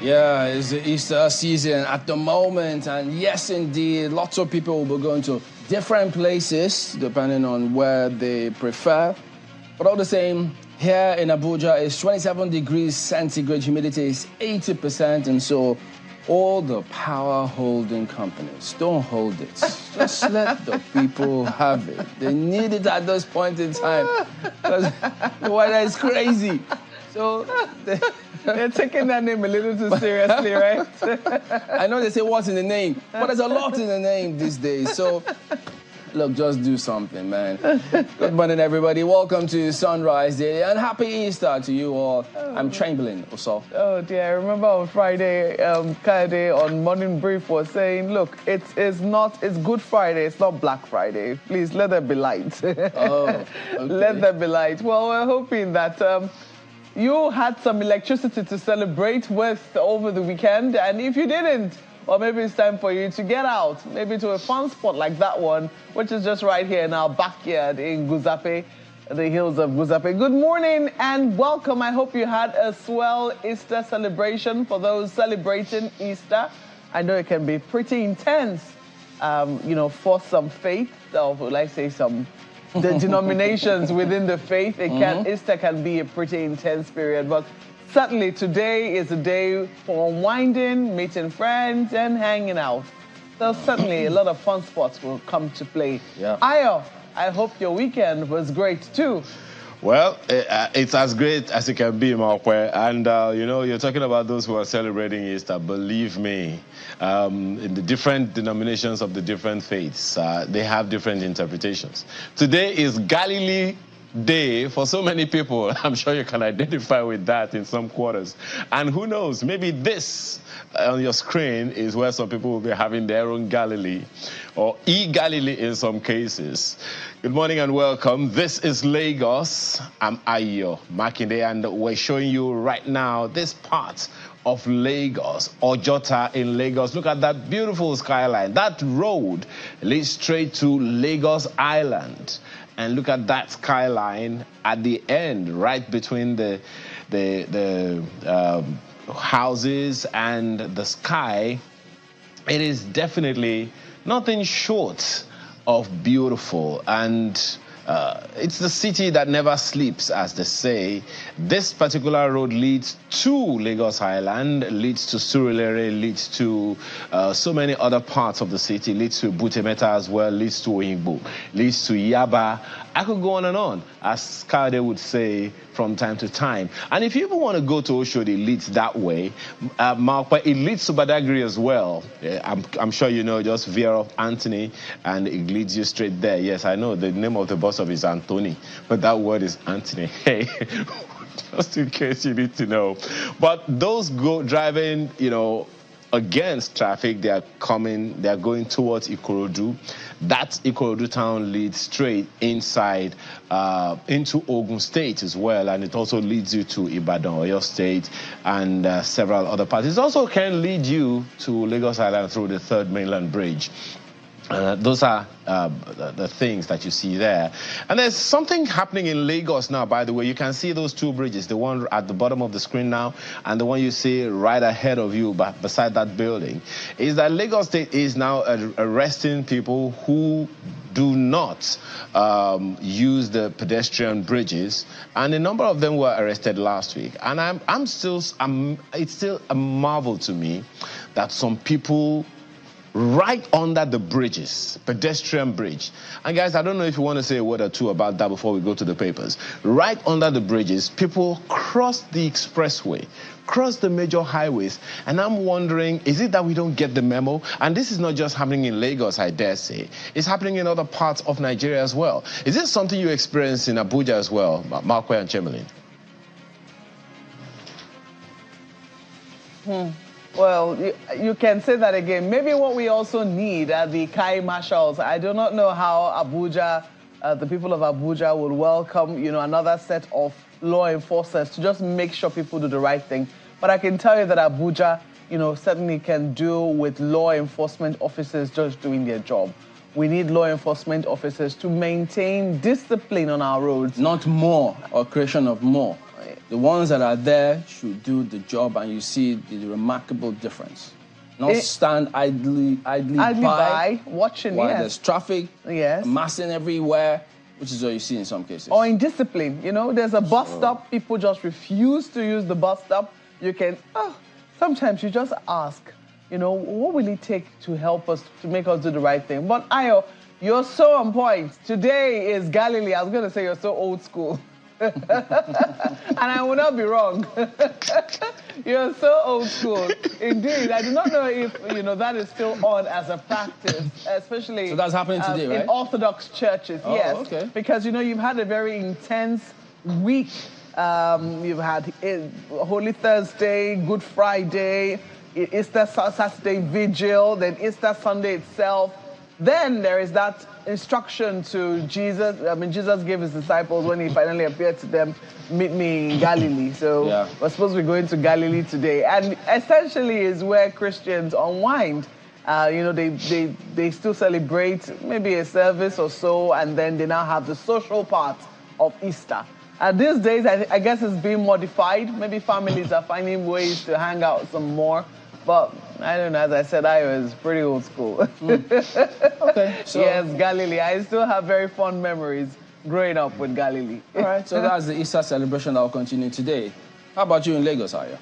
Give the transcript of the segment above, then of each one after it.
Yeah, it's the Easter season at the moment, and yes, indeed, lots of people will be going to different places depending on where they prefer. But all the same, here in Abuja, it's 27 degrees centigrade, humidity is 80%, and so all the power-holding companies, don't hold it. Just let the people have it. They need it at this point in time because the weather is crazy. So they're taking that name a little too seriously, right? I know they say what's in the name, but there's a lot in the name these days. So, look, just do something, man. Good morning, everybody. Welcome to Sunrise Daily, and happy Easter to you all. I'm Chamberlain, also. Oh, dear. I remember on Friday, Kade on Morning Brief was saying, look, it's Good Friday. It's not Black Friday. Please, let there be light. Oh, okay. Let there be light. Well, we're hoping that... you had some electricity to celebrate with over the weekend, and if you didn't, or maybe it's time for you to get out, maybe to a fun spot like that one, which is just right here in our backyard in Guzape, the hills of Guzape. Good morning and welcome. I hope you had a swell Easter celebration. For those celebrating Easter, I know it can be pretty intense, for some faith, or let's say some the denominations within the faith. Easter can be a pretty intense period, but certainly today is a day for unwinding, meeting friends, and hanging out. So certainly a lot of fun spots will come to play. Yeah. Ayo, I hope your weekend was great too. Well, it's as great as it can be, Markwe. And, you're talking about those who are celebrating Easter. Believe me, in the different denominations of the different faiths, they have different interpretations. Today is Galilee Day for so many people. I'm sure you can identify with that in some quarters. And who knows, maybe this on your screen is where some people will be having their own Galilee, or e-Galilee in some cases. Good morning and welcome. This is Lagos. I'm Ayo Makinde, and we're showing you right now this part of Lagos, Ojota in Lagos. Look at that beautiful skyline. That road leads straight to Lagos Island. And look at that skyline at the end, right between the houses and the sky. It is definitely nothing short of beautiful, and it's the city that never sleeps, as they say. This particular road leads to Lagos Island, leads to Surulere, leads to so many other parts of the city, leads to Butemeta as well, leads to Oyingbo, leads to Yaba. I could go on, as Kade would say from time to time. And if you even want to go to Oshodi, it leads that way. Malpa, it leads to Badagry as well. I'm sure you know, just veer off Anthony, and it leads you straight there. Yes, I know the name of the bus stop is Anthony, but that word is Anthony. Hey, just in case you need to know. But those driving, against traffic, they are going towards Akeredolu. That Akeredolu town leads straight inside into Ogun State as well, and it also leads you to Ibadan, Oyo State, and several other parts. It also can lead you to Lagos Island through the Third Mainland Bridge. Those are the things that you see there. And there's something happening in Lagos now, by the way. You can see those two bridges, the one at the bottom of the screen now and the one you see right ahead of you beside that building, is that Lagos State is now arresting people who do not use the pedestrian bridges, and a number of them were arrested last week. And it's still a marvel to me that some people right under the bridges, pedestrian bridge. And guys, I don't know if you want to say a word or two about that before we go to the papers. Right under the bridges, people cross the expressway, cross the major highways. And I'm wondering, is it that we don't get the memo? And this is not just happening in Lagos, I dare say. It's happening in other parts of Nigeria as well. Is this something you experience in Abuja as well, Markwe and Chamberlain? Well, you can say that again. Maybe what we also need are the Kai marshals. I do not know how Abuja, the people of Abuja will welcome, another set of law enforcers to just make sure people do the right thing. But I can tell you that Abuja, certainly can do with law enforcement officers just doing their job. We need law enforcement officers to maintain discipline on our roads. Not more, or creation of more. The ones that are there should do the job, and you see the remarkable difference. Not stand idly by watching, while there's traffic massing everywhere, which is what you see in some cases. Or indiscipline. You know, there's a bus stop, people just refuse to use the bus stop. You can, sometimes you just ask, you know, what will it take to help us, to make us do the right thing? But Ayo, you're so on point. Today is Galilee. I was going to say you're so old school. And I will not be wrong. You're so old school. Indeed, I do not know if, you know, that is still on as a practice, especially... So that's happening today, right? In Orthodox churches, yes. Okay. Because, you know, you've had a very intense week. You've had Holy Thursday, Good Friday, Easter Saturday Vigil, then Easter Sunday itself. Then there is that instruction to Jesus. I mean, Jesus gave his disciples when he finally appeared to them, meet me in Galilee. So we're supposed to be going to Galilee today. And essentially is where Christians unwind. You know, they still celebrate maybe a service or so, and then they now have the social part of Easter. And these days, I guess it's being modified. Maybe families are finding ways to hang out some more. But I don't know, as I said, I was pretty old school. Okay. So, yes, Galilee. I still have very fond memories growing up with Galilee. All right, so that's the Easter celebration that will continue today. How about you in Lagos, Aya?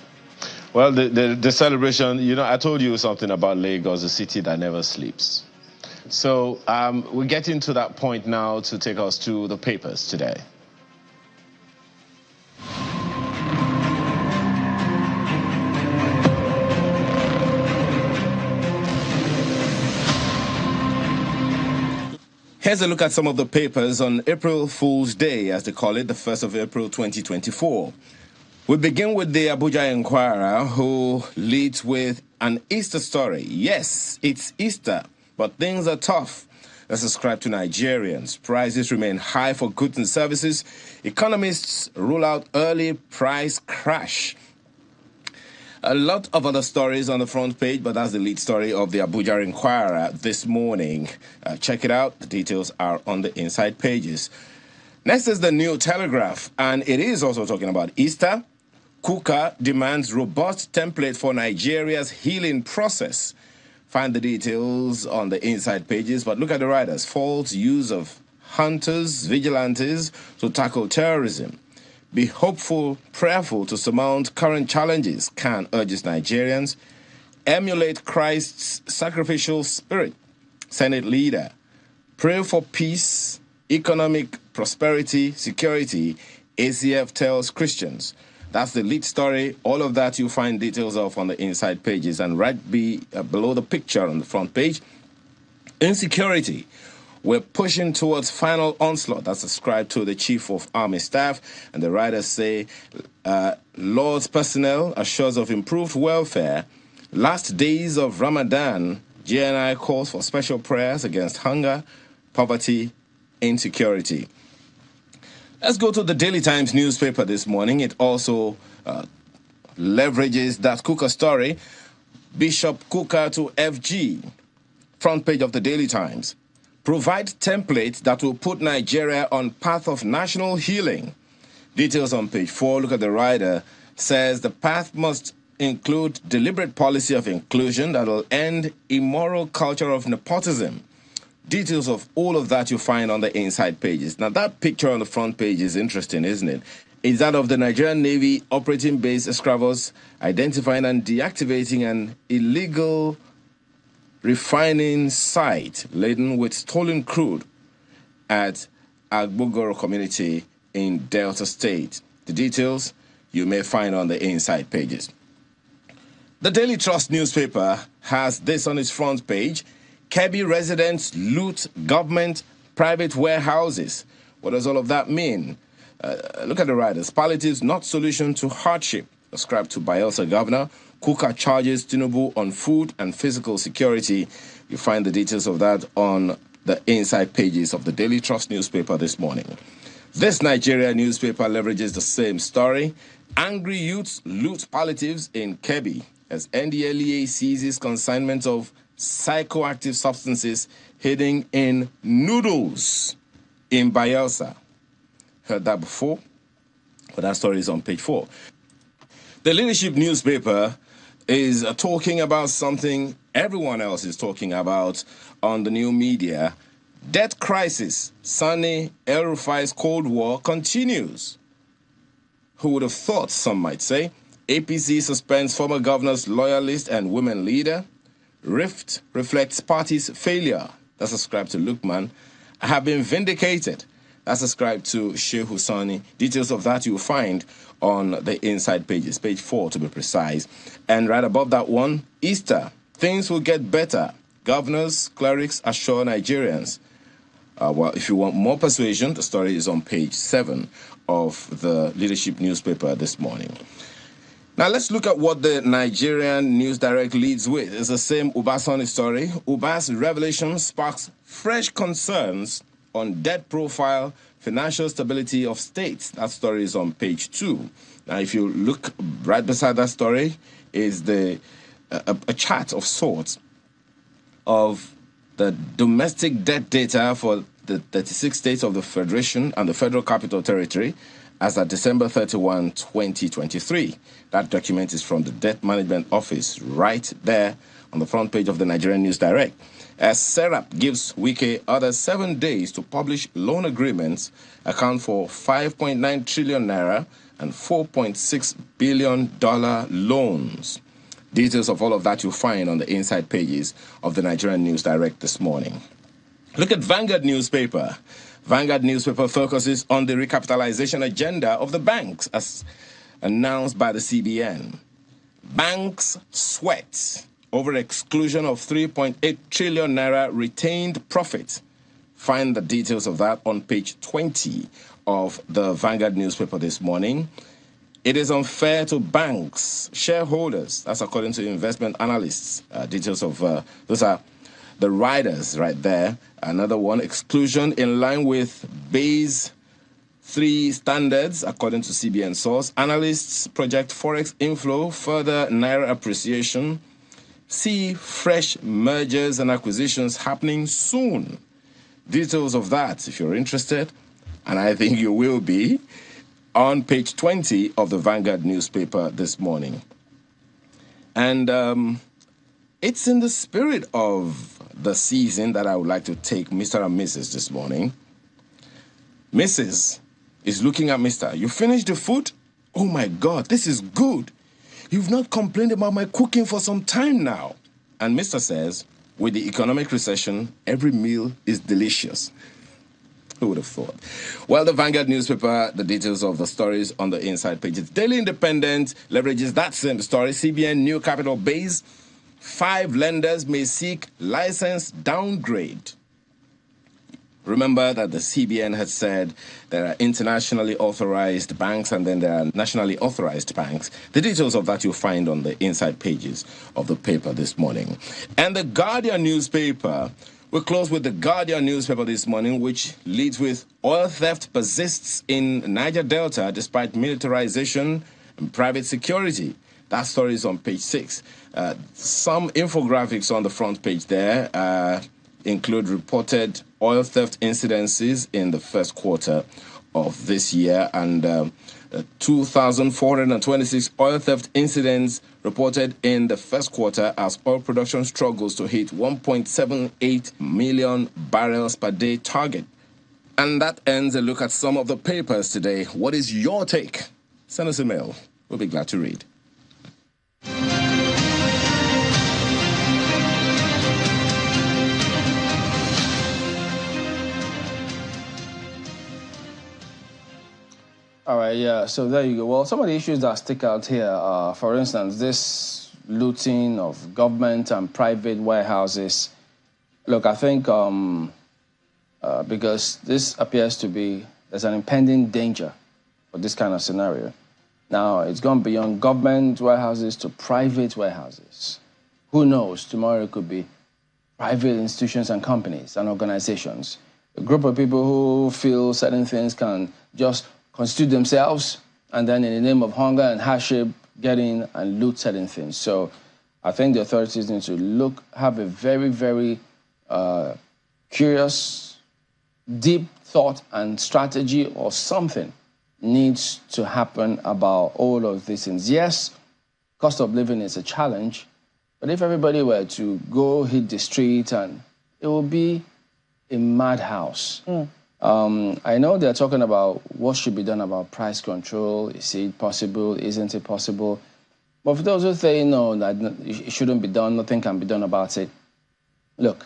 Well, the celebration, you know, I told you something about Lagos, a city that never sleeps. So we're getting to that point now to take us to the papers today. Here's a look at some of the papers on April Fool's Day, as they call it, the 1st of April 2024. We begin with the Abuja Inquirer, who leads with an Easter story. Yes, it's Easter, but things are tough. Let's subscribe to Nigerians. Prices remain high for goods and services. Economists rule out early price crash. A lot of other stories on the front page, but that's the lead story of the Abuja Inquirer this morning. Check it out. The details are on the inside pages. Next is the New Telegraph, and it is also talking about Easter. Kuka demands robust template for Nigeria's healing process. Find the details on the inside pages, but look at the writers. False use of hunters, vigilantes to tackle terrorism. Be hopeful, prayerful to surmount current challenges, Khan urges Nigerians. Emulate Christ's sacrificial spirit, Senate leader. Pray for peace, economic prosperity, security, ACF tells Christians. That's the lead story. All of that you'll find details of on the inside pages. And right below the picture on the front page, insecurity. We're pushing towards final onslaught. That's ascribed to the Chief of Army Staff. And the writers say, Lord's personnel assures of improved welfare. Last days of Ramadan, GNI calls for special prayers against hunger, poverty, insecurity. Let's go to the Daily Times newspaper this morning. It also leverages that Kuka story. Bishop Kuka to FG. Front page of the Daily Times. Provide template that will put Nigeria on path of national healing. Details on page 4. Look at the writer. Says the path must include deliberate policy of inclusion that will end immoral culture of nepotism. Details of all of that you find on the inside pages. Now, that picture on the front page is interesting, isn't it? It's that of the Nigerian Navy operating base Escravos identifying and deactivating an illegal refining site laden with stolen crude at Agbogoro community in Delta State. The details you may find on the inside pages. The Daily Trust newspaper has this on its front page. Kebbi residents loot government private warehouses. What does all of that mean? Look at the writers. Palliatives not solution to hardship. Ascribed to Bayelsa Governor. Kuka charges Tinubu on food and physical security. You find the details of that on the inside pages of the Daily Trust newspaper this morning. This Nigeria newspaper leverages the same story. Angry youths loot palliatives in Kebbi as NDLEA seizes consignment of psychoactive substances hidden in noodles in Bayelsa. Heard that before? But that story is on page 4. The Leadership newspaper is talking about something everyone else is talking about on the new media. Debt crisis. Sani El-Rufai's Cold War continues. Who would have thought, some might say. APC suspends former governor's loyalist and women leader. Rift reflects party's failure. That's ascribed to Lukman. Have been vindicated. That's ascribed to Sheikh Husani. Details of that you'll find on the inside pages, page 4 to be precise. And right above that one, Easter. Things will get better. Governors, clerics assure Nigerians. Well, if you want more persuasion, the story is on page 7 of the Leadership newspaper this morning. Now, let's look at what the Nigerian News Direct leads with. It's the same Ubasani story. Uba's revelation sparks fresh concerns on debt profile, financial stability of states. That story is on page 2. Now, if you look right beside that story is a chart of sorts of the domestic debt data for the 36 states of the Federation and the Federal Capital Territory as at December 31, 2023. That document is from the Debt Management Office right there on the front page of the Nigerian News Direct. As Serap gives Wike other 7 days to publish loan agreements, account for 5.9 trillion naira and $4.6 billion loans. Details of all of that you'll find on the inside pages of the Nigerian News Direct this morning. Look at Vanguard newspaper. Vanguard newspaper focuses on the recapitalization agenda of the banks as announced by the CBN. Banks sweat over exclusion of 3.8 trillion naira retained profit. Find the details of that on page 20 of the Vanguard newspaper this morning. It is unfair to banks, shareholders, that's according to investment analysts. Details of those are the riders right there. Another one, exclusion in line with base 3 standards, according to CBN source. Analysts project forex inflow, further naira appreciation. See fresh mergers and acquisitions happening soon. Details of that, if you're interested, and I think you will be, on page 20 of the Vanguard newspaper this morning. And it's in the spirit of the season that I would like to take Mr. and Mrs. this morning. Mrs. is looking at Mr. You finished the food? Oh my God, this is good. You've not complained about my cooking for some time now. And Mr. says, with the economic recession, every meal is delicious. Who would have thought? Well, the Vanguard newspaper, the details of the stories on the inside pages. Daily Independent leverages that same story. CBN new capital base. 5 lenders may seek license downgrade. Remember that the CBN had said there are internationally authorized banks and then there are nationally authorized banks. The details of that you'll find on the inside pages of the paper this morning. And the Guardian newspaper, we'll close with the Guardian newspaper this morning, which leads with oil theft persists in Niger Delta despite militarization and private security. That story is on page 6. Some infographics on the front page there include reported oil theft incidences in the first quarter of this year and 2,426 oil theft incidents reported in the first quarter as oil production struggles to hit 1.78 million barrels per day target. And that ends a look at some of the papers today. What is your take? Send us a mail. We'll be glad to read. All right, yeah, so there you go. Well, some of the issues that stick out here are, for instance, this looting of government and private warehouses. Look, I think because this appears to be, there's an impending danger for this kind of scenario. Now, it's gone beyond government warehouses to private warehouses. Who knows? Tomorrow it could be private institutions and companies and organizations. A group of people who feel certain things can just constitute themselves and then in the name of hunger and hardship get in and loot certain things. So I think the authorities need to have a very, very curious, deep thought and strategy or something needs to happen about all of these things. Yes, cost of living is a challenge, but if everybody were to go hit the street, and it will be a madhouse. I know they're talking about what should be done about price control. Is it possible? Isn't it possible? But for those who say no, that it shouldn't be done, nothing can be done about it. Look,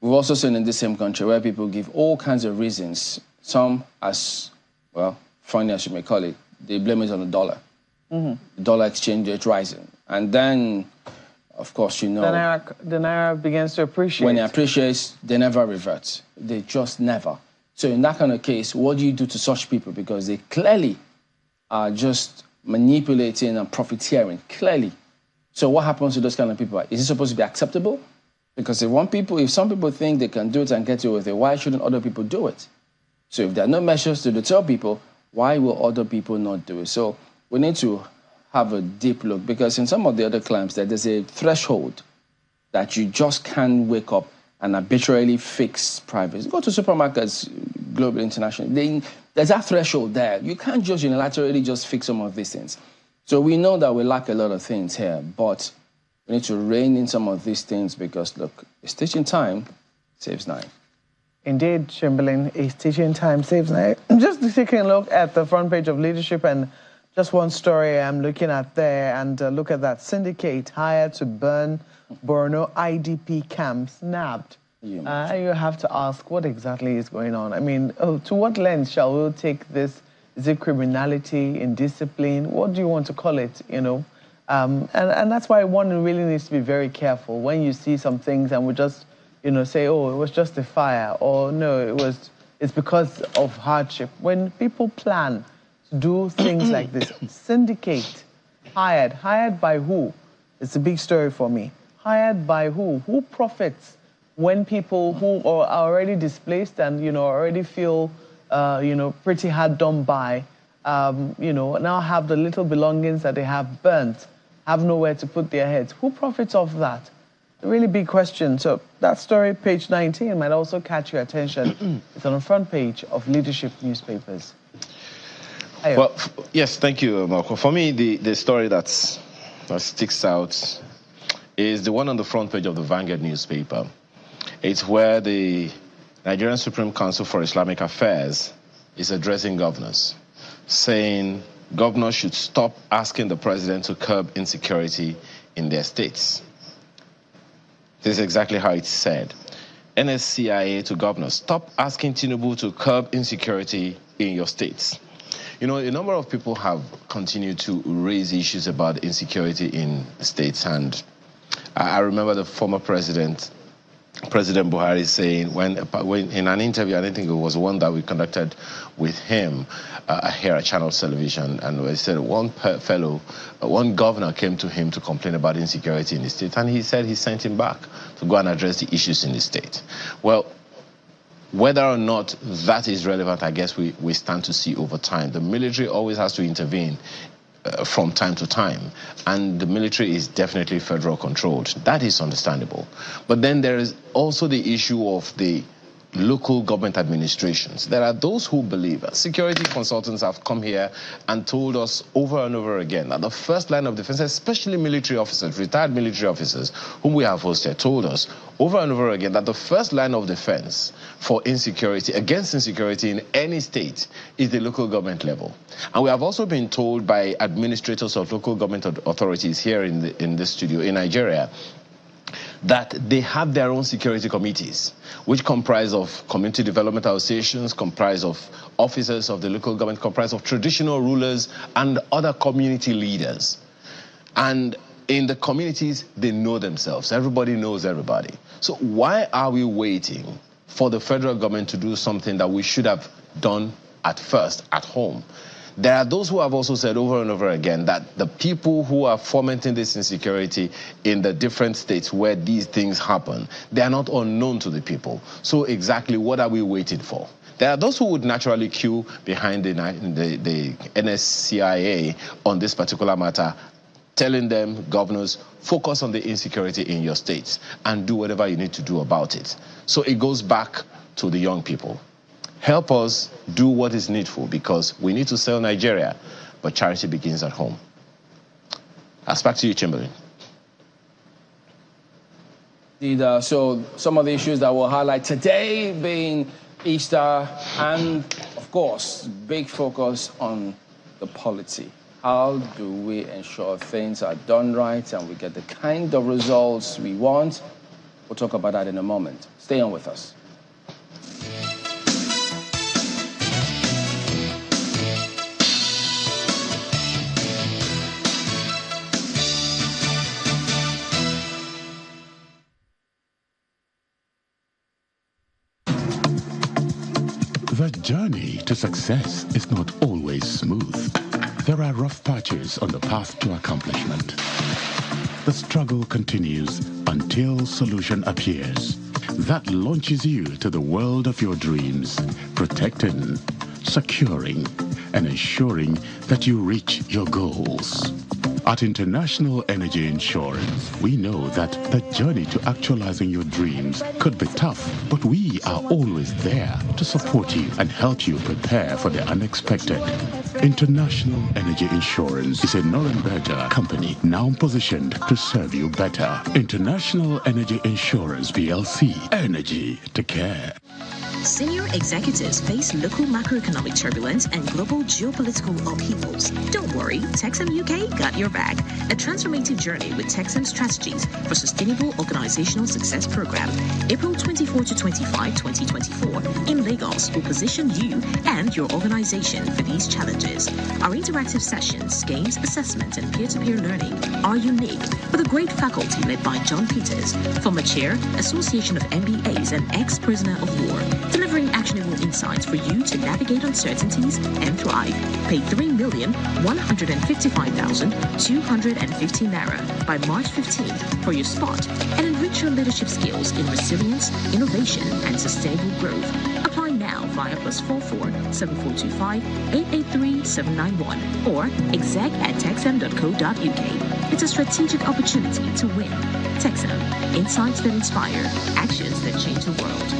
we've also seen in the same country where people give all kinds of reasons. Some as, well, funny as you may call it, they blame it on the dollar. The dollar exchange rate rising. And then, of course, you know, the Naira begins to appreciate. When it appreciates, they never revert. They just never. So in that kind of case, what do you do to such people? Because they clearly are just manipulating and profiteering, clearly. So what happens to those kind of people? Is it supposed to be acceptable? Because if some people think they can do it and get away with it, why shouldn't other people do it? So if there are no measures to deter people, why will other people not do it? So we need to have a deep look, because in some of the other claims there's a threshold that you just can't wake up and arbitrarily fix privacy. Go to supermarkets, global, international. There's that threshold there. You can't just unilaterally just fix some of these things. So we know that we lack a lot of things here, but we need to rein in some of these things because, look, a stitch in time saves nine. Indeed, Chamberlain, a stitch in time saves nine. Just taking a look at the front page of Leadership, and just one story I'm looking at there, and look at that. Syndicate hired to burn Borno IDP camps nabbed. You have to ask, what exactly is going on? I mean, to what length shall we take this? Is it criminality, indiscipline? What do you want to call it, you know? And that's why one really needs to be very careful when you see some things and we just, you know, say, oh, it was just a fire, or no, it's because of hardship. When people plan to do things like this, syndicate, hired by who? It's a big story for me. Hired by who? Who profits when people who are already displaced and, you know, already feel, you know, pretty hard done by, you know, now have the little belongings that they have burnt, have nowhere to put their heads. Who profits off that? A really big question. So that story, page 19, might also catch your attention. It's on the front page of Leadership newspapers. Ayo. Well, yes, thank you, Marco. For me, the story that sticks out is the one on the front page of the Vanguard newspaper. It's where the Nigerian Supreme Council for Islamic Affairs is addressing governors, saying governors should stop asking the president to curb insecurity in their states. This is exactly how it's said. NSCIA to governors, stop asking Tinubu to curb insecurity in your states. You know, a number of people have continued to raise issues about insecurity in the states, and I remember the former President Buhari saying when in an interview, I think it was one that we conducted with him here at Channel Television, and he said one governor came to him to complain about insecurity in the state, and he said he sent him back to go and address the issues in the state. Well, whether or not that is relevant, I guess we stand to see over time. The military always has to intervene from time to time, and the military is definitely federal controlled. That is understandable. But then there is also the issue of the local government administrations. There are those who believe, security consultants have come here and told us over and over again that the first line of defense, especially military officers, retired military officers whom we have hosted, told us over and over again that the first line of defense for insecurity, against insecurity in any state, is the local government level. And we have also been told by administrators of local government authorities here in this studio in Nigeria that they have their own security committees, which comprise of community development associations, comprise of officers of the local government, comprise of traditional rulers and other community leaders. And in the communities, they know themselves. Everybody knows everybody. So why are we waiting for the federal government to do something that we should have done at first, at home? There are those who have also said over and over again that the people who are fomenting this insecurity in the different states where these things happen, they are not unknown to the people. So exactly what are we waiting for? There are those who would naturally queue behind the NSCIA on this particular matter, telling them, governors, focus on the insecurity in your states and do whatever you need to do about it. So it goes back to the young people. help us do what is needful, because we need to sell Nigeria, but charity begins at home. I'll back to you, Chamberlain. So some of the issues that we'll highlight today being Easter and, of course, big focus on the polity. How do we ensure things are done right and we get the kind of results we want? We'll talk about that in a moment. Stay on with us. The journey to success is not always smooth. There are rough patches on the path to accomplishment. The struggle continues until solution appears that launches you to the world of your dreams, protecting, securing, and ensuring that you reach your goals. At International Energy Insurance, we know that the journey to actualizing your dreams could be tough, but we are always there to support you and help you prepare for the unexpected. International Energy Insurance is a Nuremberger company now positioned to serve you better. International Energy Insurance PLC. Energy to care. Senior executives face local macroeconomic turbulence and global geopolitical upheavals. Don't worry, Texam UK got your back. A transformative journey with Texam Strategies for Sustainable Organizational Success Program, April 24 to 25, 2024, in Lagos will position you and your organization for these challenges. Our interactive sessions, games, assessment, and peer-to-peer learning are unique, with a great faculty led by John Peters, former chair, Association of MBAs and ex-prisoner of war, delivering actionable insights for you to navigate uncertainties and thrive. Pay 3,155,250 Naira by March 15th for your spot and enrich your leadership skills in resilience, innovation, and sustainable growth. Apply now via +44 7425 883 791 or exec@texam.co.uk. It's a strategic opportunity to win. Texam, insights that inspire, actions that change the world.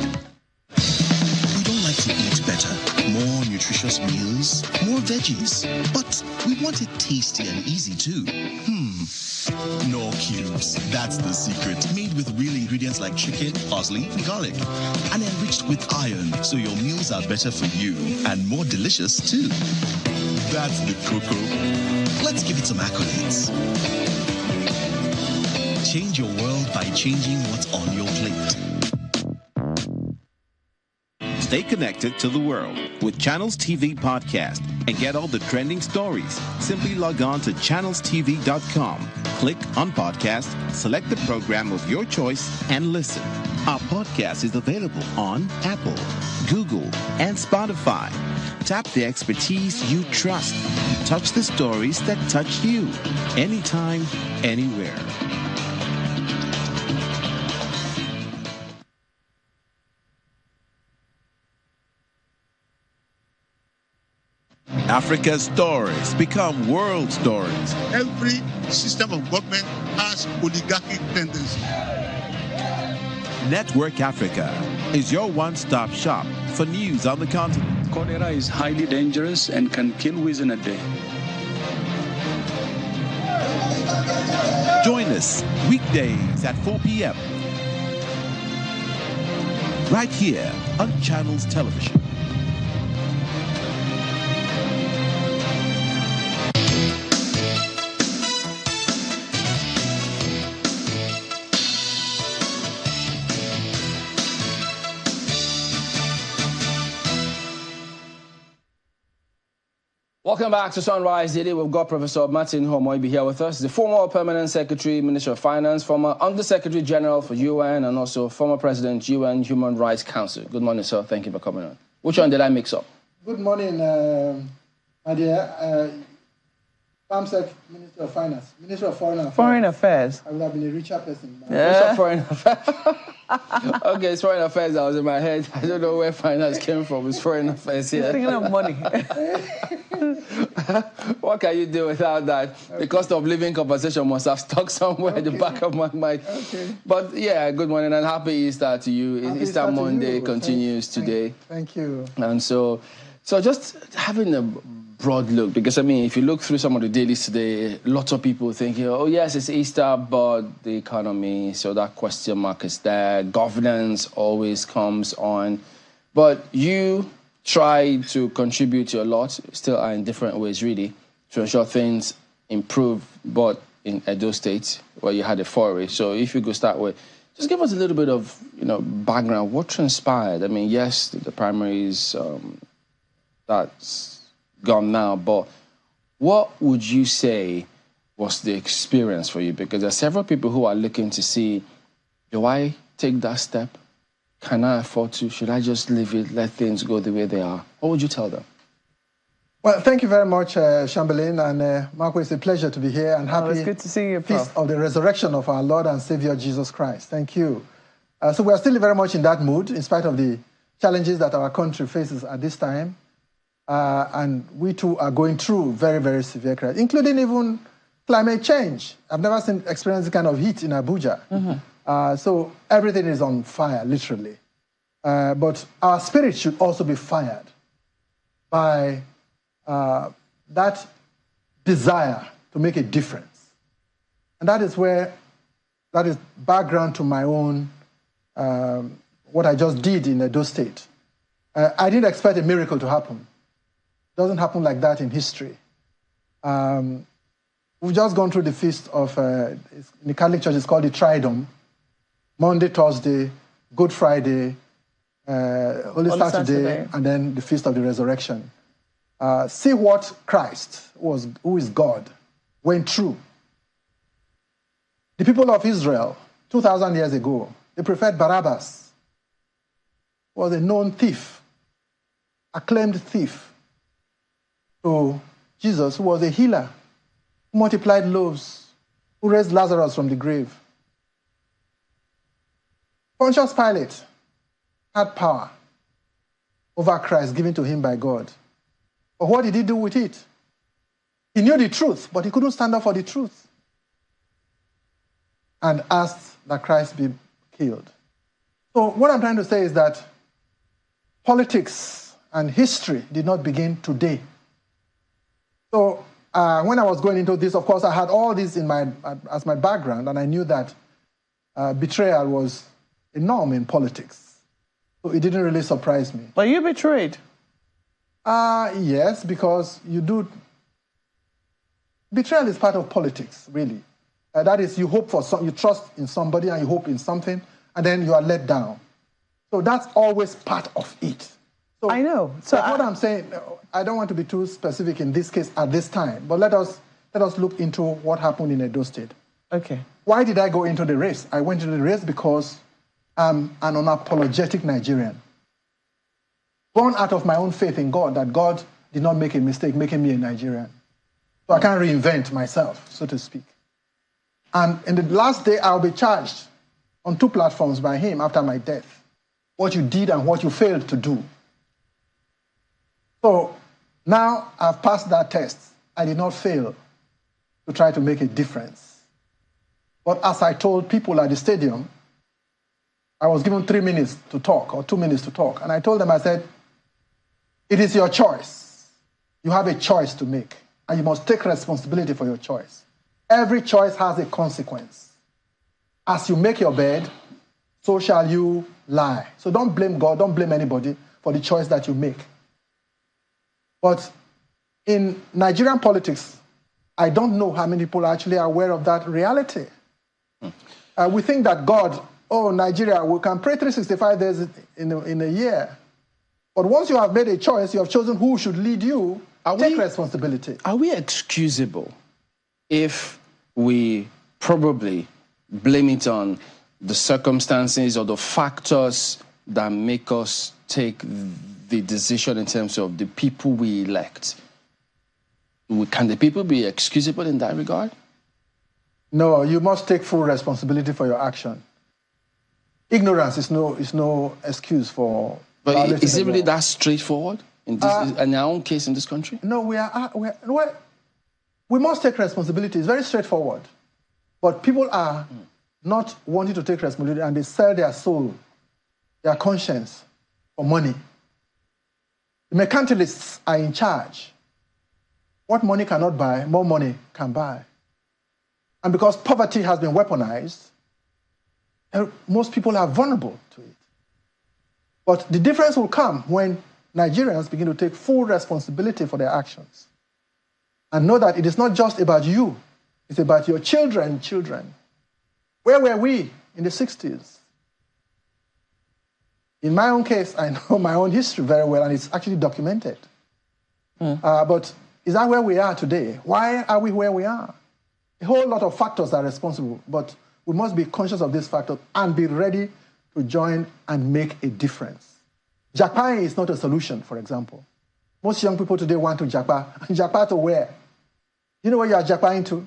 To eat better, more nutritious meals, more veggies, but we want it tasty and easy too. No cubes. That's the secret. Made with real ingredients like chicken, parsley, and garlic, and enriched with iron, so your meals are better for you and more delicious too. That's the cocoa. Let's give it some accolades. Change your world by changing what's on your plate. Stay connected to the world with Channels TV Podcast and get all the trending stories. Simply log on to channelstv.com, click on podcast, select the program of your choice, and listen. Our podcast is available on Apple, Google, and Spotify. Tap the expertise you trust. Touch the stories that touch you. Anytime, anywhere. Africa's stories become world stories. Every system of government has oligarchic tendencies. Network Africa is your one-stop shop for news on the continent. Cholera is highly dangerous and can kill within a day. Join us weekdays at 4 p.m. right here on Channels Television. Welcome back to Sunrise Daily. We've got Professor Martin Homoibi here with us, the former Permanent Secretary, Minister of Finance, former Undersecretary General for UN, and also former President, UN Human Rights Council. Good morning, sir. Thank you for coming on. Which one did I mix up? Good morning, my dear. FAMSEC, Ministry of Finance, Ministry of Foreign Affairs. Foreign Affairs. I would have been a richer person. Yeah. Foreign Affairs. Okay, it's Foreign Affairs that was in my head. I don't know where finance came from. It's Foreign Affairs here. He's thinking of money. What can you do without that? Okay. The cost of living compensation must have stuck somewhere in the back of my mind. Okay. But yeah, good morning and happy Easter to you. Happy Easter Monday continues today. Thank you. And so just having a broad look, because I mean, if you look through some of the dailies today, lots of people thinking, oh yes, it's Easter, but the economy, so that question mark is there. Governance always comes on. But you try to contribute a lot, still are in different ways really, to ensure things improve, but in Edo State, where you had a foray. So if you could start with, just give us a little bit of background. What transpired? I mean, yes, the primaries, that's gone now, but what would you say was the experience for you? Because there are several people who are looking to see, do I take that step? Can I afford to? Should I just leave it, let things go the way they are? What would you tell them? Well, thank you very much, Chamberlain, and Marco, it's a pleasure to be here, and happy it's good to see you, Prof. Feast of the Resurrection of our Lord and Savior Jesus Christ. Thank you. So we are still very much in that mood, in spite of the challenges that our country faces at this time. And we too are going through very, very severe crisis, including even climate change. I've never experienced this kind of heat in Abuja. Mm-hmm. So everything is on fire, literally. But our spirit should also be fired by that desire to make a difference. And that is background to my own, what I just did in Edo State. I didn't expect a miracle to happen. It doesn't happen like that in history. We've just gone through the feast of, in the Catholic Church, it's called the Triduum. Monday, Thursday, Good Friday, Holy Saturday, and then the Feast of the Resurrection. See what Christ, who is God, went through. The people of Israel, 2,000 years ago, they preferred Barabbas, who was a known thief, acclaimed thief, to Jesus, who was a healer, who multiplied loaves, who raised Lazarus from the grave. Pontius Pilate had power over Christ given to him by God. But what did he do with it? He knew the truth, but he couldn't stand up for the truth, and asked that Christ be killed. So what I'm trying to say is that politics and history did not begin today. So when I was going into this, of course, I had all this as my background, and I knew that betrayal was a norm in politics. So it didn't really surprise me. But you betrayed? Yes, because you do. Betrayal is part of politics, really. That is, you hope for you trust in somebody and you hope in something, and then you are let down. So that's always part of it. So, I know. So what I'm saying, I don't want to be too specific in this case at this time, but let us look into what happened in Edo State. Okay. Why did I go into the race? I went into the race because I'm an unapologetic Nigerian. Born out of my own faith in God, that God did not make a mistake making me a Nigerian. So I can't reinvent myself, so to speak. And in the last day, I'll be charged on 2 platforms by him after my death. What you did and what you failed to do. So now I've passed that test. I did not fail to try to make a difference. But as I told people at the stadium, I was given 3 minutes to talk, or 2 minutes to talk. And I told them, I said, it is your choice. You have a choice to make, and you must take responsibility for your choice. Every choice has a consequence. As you make your bed, so shall you lie. So don't blame God, don't blame anybody for the choice that you make. But in Nigerian politics, I don't know how many people are actually aware of that reality. We think that God, Nigeria, we can pray 365 days in a year. But once you have made a choice, you have chosen who should lead you, take responsibility. Are we excusable if we probably blame it on the circumstances or the factors that make us take the decision in terms of the people we elect? Can the people be excusable in that regard? No, you must take full responsibility for your action. Ignorance is no excuse for. But is it really that straightforward in our own case in this country? No, we must take responsibility. It's very straightforward. But people are not wanting to take responsibility, and they sell their soul, their conscience, for money. The mercantilists are in charge. What money cannot buy, more money can buy. And because poverty has been weaponized, most people are vulnerable to it. But the difference will come when Nigerians begin to take full responsibility for their actions and know that it is not just about you, it's about your children. Where were we in the 60s? In my own case, I know my own history very well, and it's actually documented. But is that where we are today? Why are we where we are? A whole lot of factors are responsible, but we must be conscious of these factors and be ready to join and make a difference. Japa is not a solution, for example. Most young people today want to japa. Japa to where? You know where you are japaing to?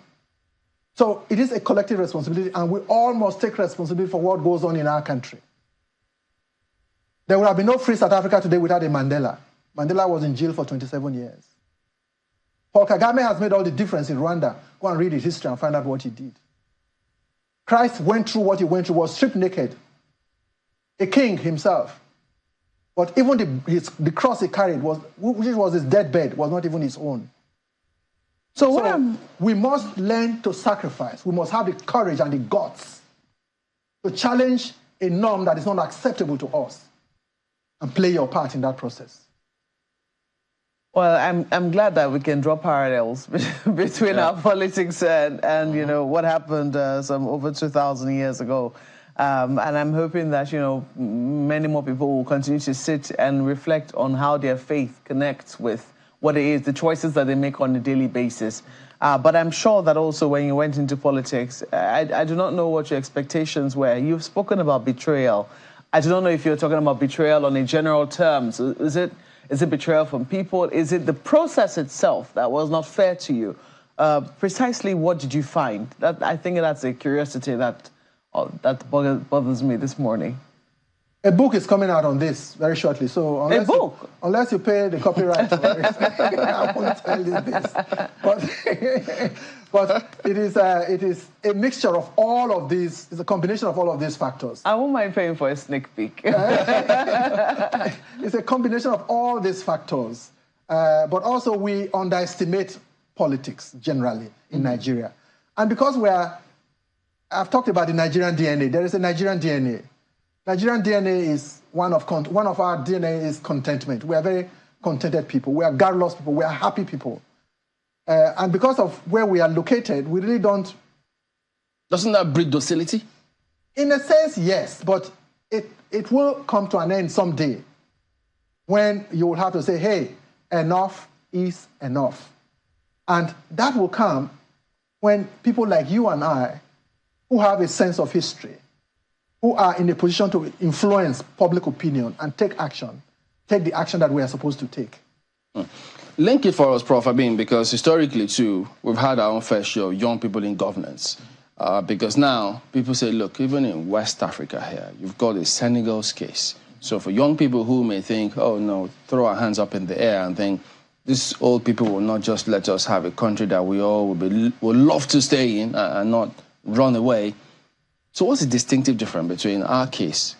So it is a collective responsibility, and we all must take responsibility for what goes on in our country. There would have been no free South Africa today without a Mandela. Mandela was in jail for 27 years. Paul Kagame has made all the difference in Rwanda. Go and read his history and find out what he did. Christ went through what he went through, was stripped naked, a king himself. But even the cross he carried, which was his deathbed, was not even his own. So we must learn to sacrifice. We must have the courage and the guts to challenge a norm that is not acceptable to us and play your part in that process. Well, I'm glad that we can draw parallels between our politics and you know what happened some over 2,000 years ago, and I'm hoping that many more people will continue to sit and reflect on how their faith connects with what it is, the choices that they make on a daily basis. But I'm sure that also when you went into politics, I do not know what your expectations were. You've spoken about betrayal. I do not know if you're talking about betrayal on a general terms. Is it betrayal from people? Is it the process itself that was not fair to you? Precisely what did you find? I think that's a curiosity that bothers me this morning. A book is coming out on this very shortly. So unless you pay the copyright for it, I won't tell you this. But it is a mixture of all of these. It's a combination of all of these factors. I won't mind paying for a sneak peek. It's a combination of all these factors. But also we underestimate politics generally in Nigeria. And because I've talked about the Nigerian DNA. There is a Nigerian DNA. Nigerian DNA is one of our DNA is contentment. We are very contented people. We are garrulous people. We are happy people. And because of where we are located, we really don't. Doesn't that breed docility? In a sense, yes, but it will come to an end someday when you will have to say, hey, enough is enough. And that will come when people like you and I, who have a sense of history, who are in a position to influence public opinion and take the action that we are supposed to take. Link it for us, Prof. Because historically, too, we've had our own fair share of young people in governance. Because now people say, look, even in West Africa here, you've got a Senegal's case. So for young people who may think, oh, no, throw our hands up in the air and think, these old people will not just let us have a country that we all would love to stay in and not run away. So what's the distinctive difference between our case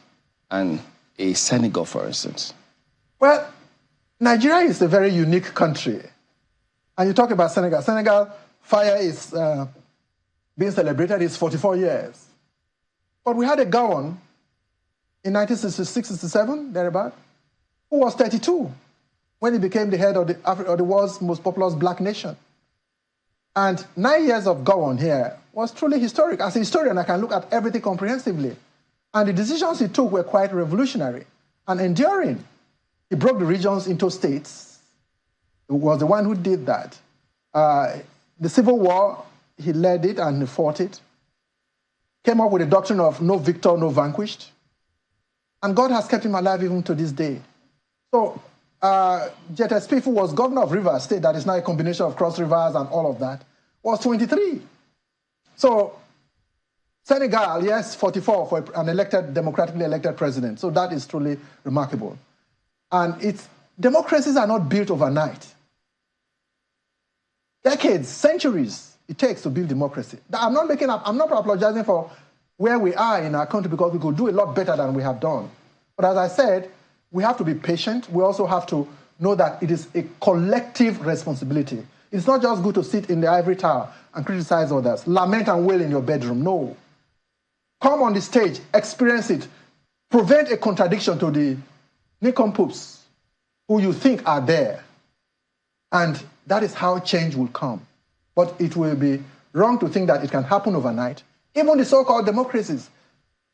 and a Senegal, for instance? Well, Nigeria is a very unique country. And you talk about Senegal. Senegal, fire is being celebrated. It's 44 years. But we had a Gowon in 1966, 67, thereabout, who was 32 when he became the head of the world's most populous black nation. And 9 years of Gowon here was truly historic. As a historian, I can look at everything comprehensively. And the decisions he took were quite revolutionary and enduring. He broke the regions into states. He was the one who did that. The Civil War, he led it and he fought it. Came up with the doctrine of no victor, no vanquished. And God has kept him alive even to this day. So JSP, who was governor of Rivers State, that is now a combination of Cross Rivers and all of that, was 23. So Senegal, yes, 44 for an democratically elected president. So that is truly remarkable. And democracies are not built overnight. Decades, centuries it takes to build democracy. I'm not apologizing for where we are in our country because we could do a lot better than we have done. But as I said, we have to be patient. We also have to know that it is a collective responsibility. It's not just good to sit in the ivory tower and criticize others, lament and wail in your bedroom. No. Come on the stage, experience it, prevent a contradiction to the nincompoops who you think are there. And that is how change will come. But it will be wrong to think that it can happen overnight. Even the so-called democracies.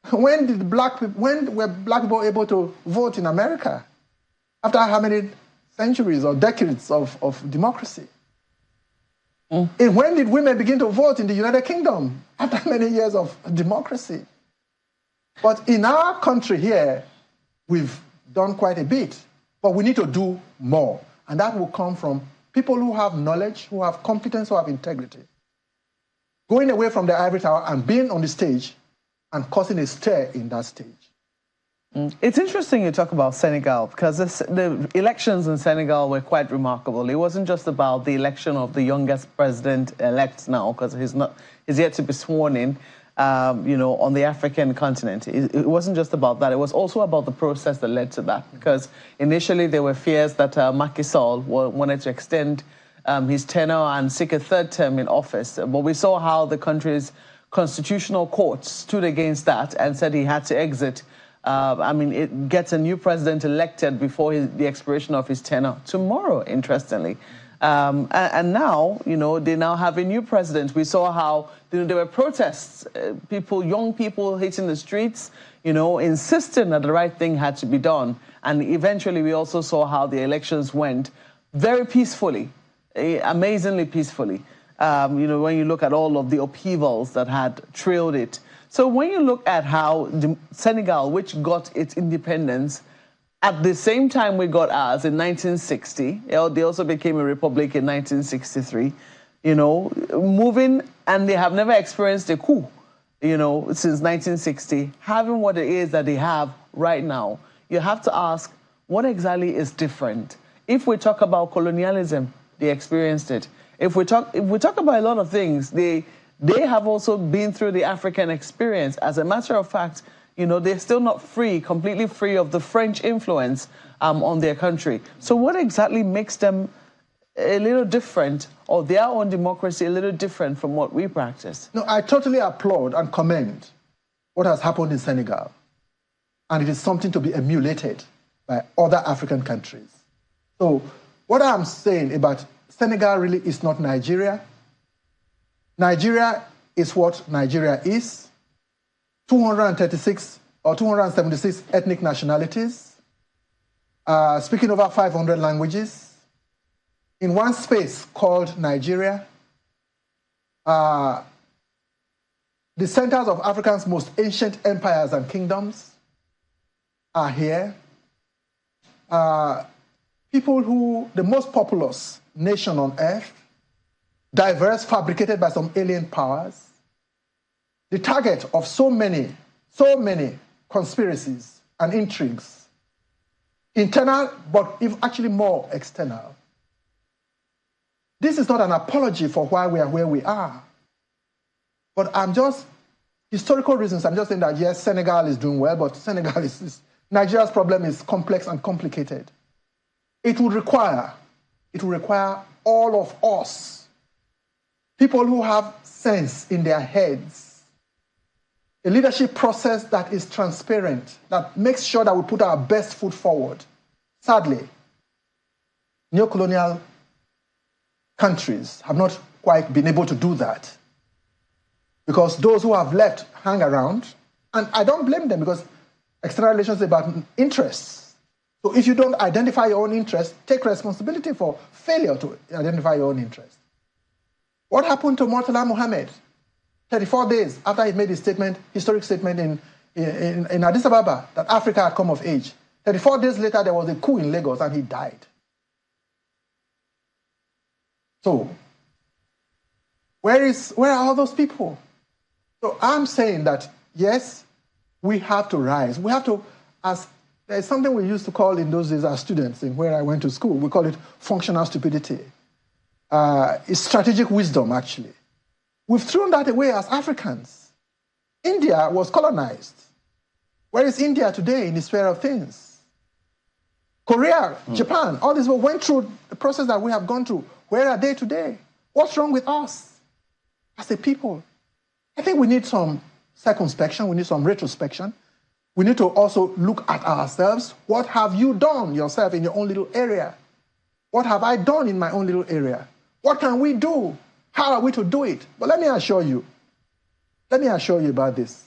When were black people able to vote in America? After how many centuries or decades of democracy? And when did women begin to vote in the United Kingdom? After many years of democracy. But in our country here, we've done quite a bit. But we need to do more. And that will come from people who have knowledge, who have competence, who have integrity. Going away from the ivory tower and being on the stage and causing a stir in that stage. It's interesting you talk about Senegal because the elections in Senegal were quite remarkable. It wasn't just about the election of the youngest president-elect now, because he's yet to be sworn in, on the African continent. It wasn't just about that. It was also about the process that led to that, because initially there were fears that Macky Sall wanted to extend his tenure and seek a third term in office. But we saw how the country's constitutional court stood against that and said he had to exit. It gets a new president elected before the expiration of his tenure tomorrow, interestingly. And now, they now have a new president. We saw how there were protests, young people hitting the streets, insisting that the right thing had to be done. And eventually we also saw how the elections went very peacefully, amazingly peacefully. When you look at all of the upheavals that had trailed it. So when you look at how Senegal, which got its independence, at the same time we got ours in 1960, they also became a republic in 1963, moving, and they have never experienced a coup, since 1960, having what it is that they have right now. You have to ask, what exactly is different? If we talk about colonialism, they experienced it. If we talk about a lot of things, they have also been through the African experience. As a matter of fact, they're still not completely free of the French influence on their country. So what exactly makes them a little different, or their own democracy a little different from what we practice? No, I totally applaud and commend what has happened in Senegal. And it is something to be emulated by other African countries. So what I'm saying about Senegal really is not Nigeria. Nigeria is what Nigeria is. 236 or 276 ethnic nationalities, speaking over 500 languages, in one space called Nigeria. The centers of Africa's most ancient empires and kingdoms are here. The most populous nation on earth, diverse, fabricated by some alien powers, the target of so many conspiracies and intrigues, internal, but actually more external. This is not an apology for why we are where we are. But historical reasons, I'm just saying that, yes, Senegal is doing well, but Nigeria's problem is complex and complicated. It will require all of us, people who have sense in their heads, a leadership process that is transparent, that makes sure that we put our best foot forward. Sadly, neo-colonial countries have not quite been able to do that, because those who have left hang around, and I don't blame them, because external relations is about interests. So if you don't identify your own interests, take responsibility for failure to identify your own interests. What happened to Murtala Muhammad? 34 days after he made his historic statement in Addis Ababa, that Africa had come of age. 34 days later, there was a coup in Lagos and he died. So, where are all those people? So I'm saying that, yes, we have to rise. We have to, there's something we used to call in those days as students, in where I went to school, we call it functional stupidity. It's strategic wisdom, actually. We've thrown that away as Africans. India was colonized. Where is India today in the sphere of things? Korea, Japan, all these people went through the process that we have gone through. Where are they today? What's wrong with us as a people? I think we need some circumspection. We need some retrospection. We need to also look at ourselves. What have you done yourself in your own little area? What have I done in my own little area? What can we do? How are we to do it? But let me assure you about this,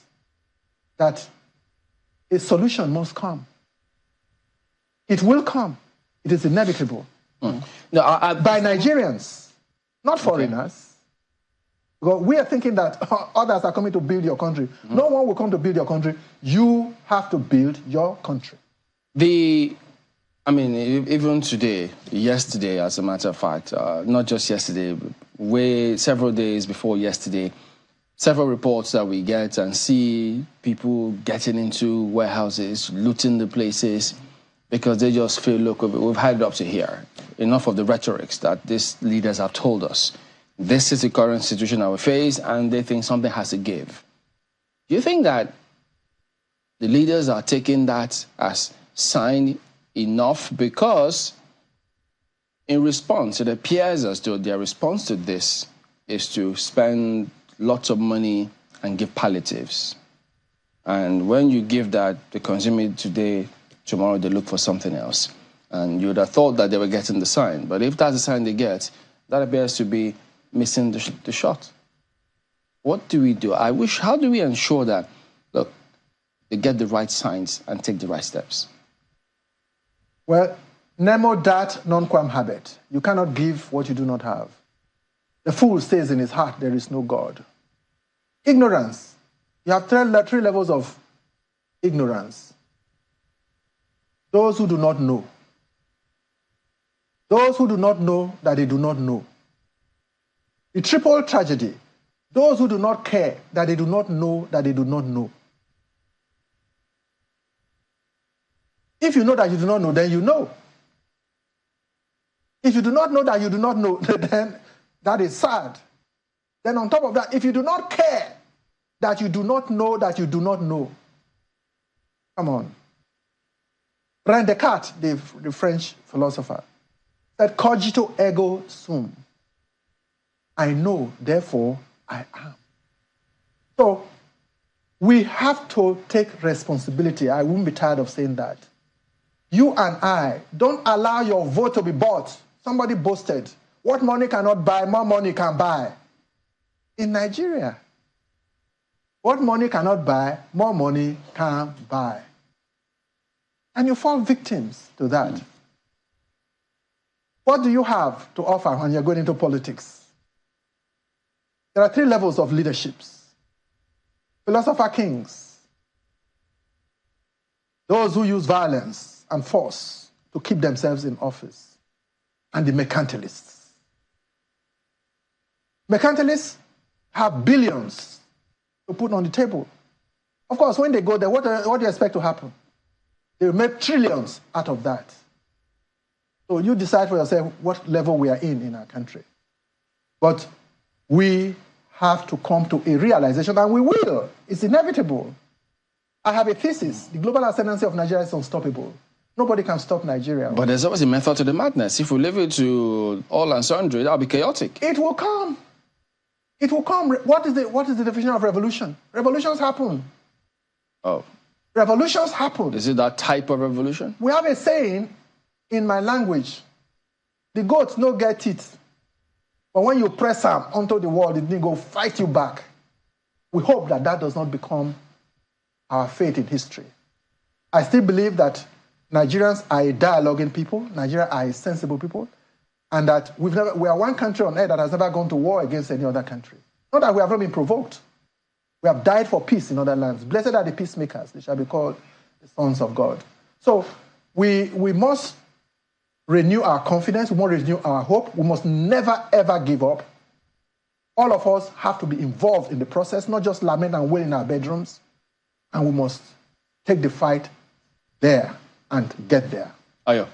that a solution must come. It will come. It is inevitable. No, by Nigerians, not foreigners. Because we are thinking that others are coming to build your country. No one will come to build your country. You have to build your country. Even today, yesterday, as a matter of fact, not just yesterday, several days before yesterday, several reports that we get and see people getting into warehouses, looting the places, because they just feel, look, we've had it up to here. Enough of the rhetorics that these leaders have told us. This is the current situation that we face, and they think something has to give. Do you think that the leaders are taking that as sign enough? Because in response, it appears as though their response to this is to spend lots of money and give palliatives. And when you give that, they consume it today, tomorrow they look for something else. And you would have thought that they were getting the sign. But if that's the sign they get, that appears to be missing the shot. What do we do? How do we ensure that, look, they get the right signs and take the right steps? Well, nemo dat nonquam habet. You cannot give what you do not have. The fool says in his heart, there is no God. Ignorance. You have three levels of ignorance. Those who do not know. Those who do not know that they do not know. The triple tragedy. Those who do not care that they do not know that they do not know. If you know that you do not know, then you know. If you do not know that you do not know, then that is sad. Then on top of that, if you do not care that you do not know that you do not know, come on. René Descartes, the French philosopher, said, cogito ergo sum. I know, therefore I am. So we have to take responsibility. I won't be tired of saying that. You and I, don't allow your vote to be bought. Somebody boasted, what money cannot buy, more money can buy. In Nigeria, what money cannot buy, more money can buy. And you fall victims to that. What do you have to offer when you're going into politics? There are three levels of leaderships. Philosopher kings, those who use violence and force to keep themselves in office, and the mercantilists. Mercantilists have billions to put on the table. Of course, when they go there, what do you expect to happen? They will make trillions out of that. So you decide for yourself what level we are in our country. But we have to come to a realization, and we will. It's inevitable. I have a thesis. The global ascendancy of Nigeria is unstoppable. Nobody can stop Nigeria. But there's always a method to the madness. If we leave it to all and sundry, that'll be chaotic. It will come. It will come. What is the definition of revolution? Revolutions happen. Oh. Revolutions happen. Is it that type of revolution? We have a saying in my language, the goats no get teeth. But when you press them onto the wall, it go fight you back. We hope that that does not become our fate in history. I still believe that Nigerians are a dialoguing people, Nigeria are a sensible people, and that we are one country on earth that has never gone to war against any other country. Not that we have not been provoked. We have died for peace in other lands. Blessed are the peacemakers. They shall be called the sons of God. So We must renew our confidence. We must renew our hope. We must never, ever give up. All of us have to be involved in the process, not just lament and wail in our bedrooms. And we must take the fight there and get there. Ayo.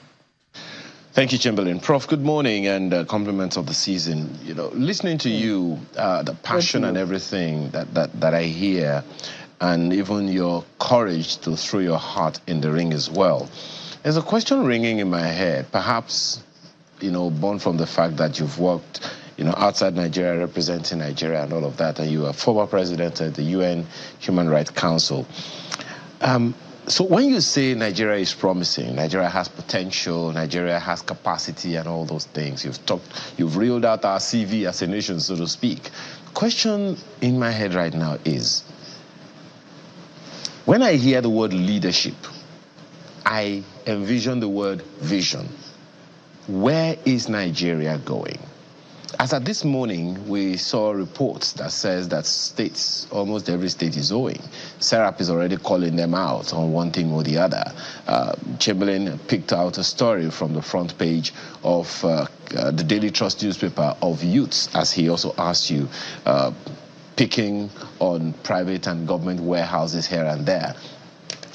Thank you, Chamberlain. Prof, good morning and compliments of the season. You know, listening to you, the passion and everything that I hear, and even your courage to throw your heart in the ring as well. There's a question ringing in my head, perhaps, you know, born from the fact that you've worked, you know, outside Nigeria, representing Nigeria and all of that, and you are former president of the UN Human Rights Council. So when you say Nigeria is promising, Nigeria has potential, Nigeria has capacity and all those things, you've reeled out our CV as a nation, so to speak. The question in my head right now is, when I hear the word leadership, I envision the word vision. Where is Nigeria going? As at this morning, we saw reports that says that states, almost every state is owing. Serap is already calling them out on one thing or the other. Chamberlain picked out a story from the front page of the Daily Trust newspaper of youths, as he also asked you, picking on private and government warehouses here and there.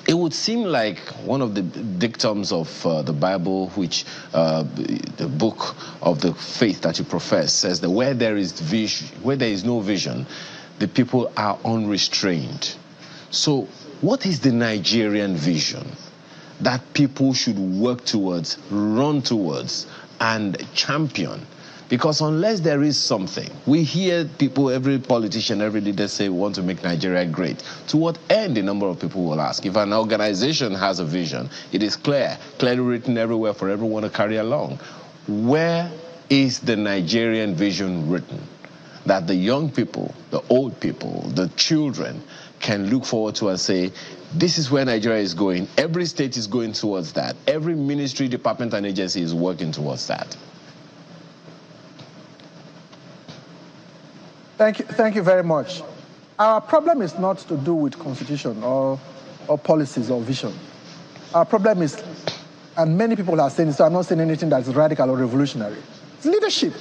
It would seem like one of the dictums of the Bible, which the book of the faith that you profess, says that where there is no vision, the people are unrestrained. So what is the Nigerian vision that people should work towards, run towards, and champion? Because unless there is something, we hear people, every politician, every leader say we want to make Nigeria great. To what end, a number of people will ask. If an organization has a vision, it is clearly written everywhere for everyone to carry along. Where is the Nigerian vision written? That the young people, the old people, the children can look forward to and say, this is where Nigeria is going. Every state is going towards that. Every ministry, department, and agency is working towards that. Thank you very much. Our problem is not to do with constitution or policies or vision. Our problem is, and many people are saying this, so I'm not saying anything that's radical or revolutionary. It's leadership.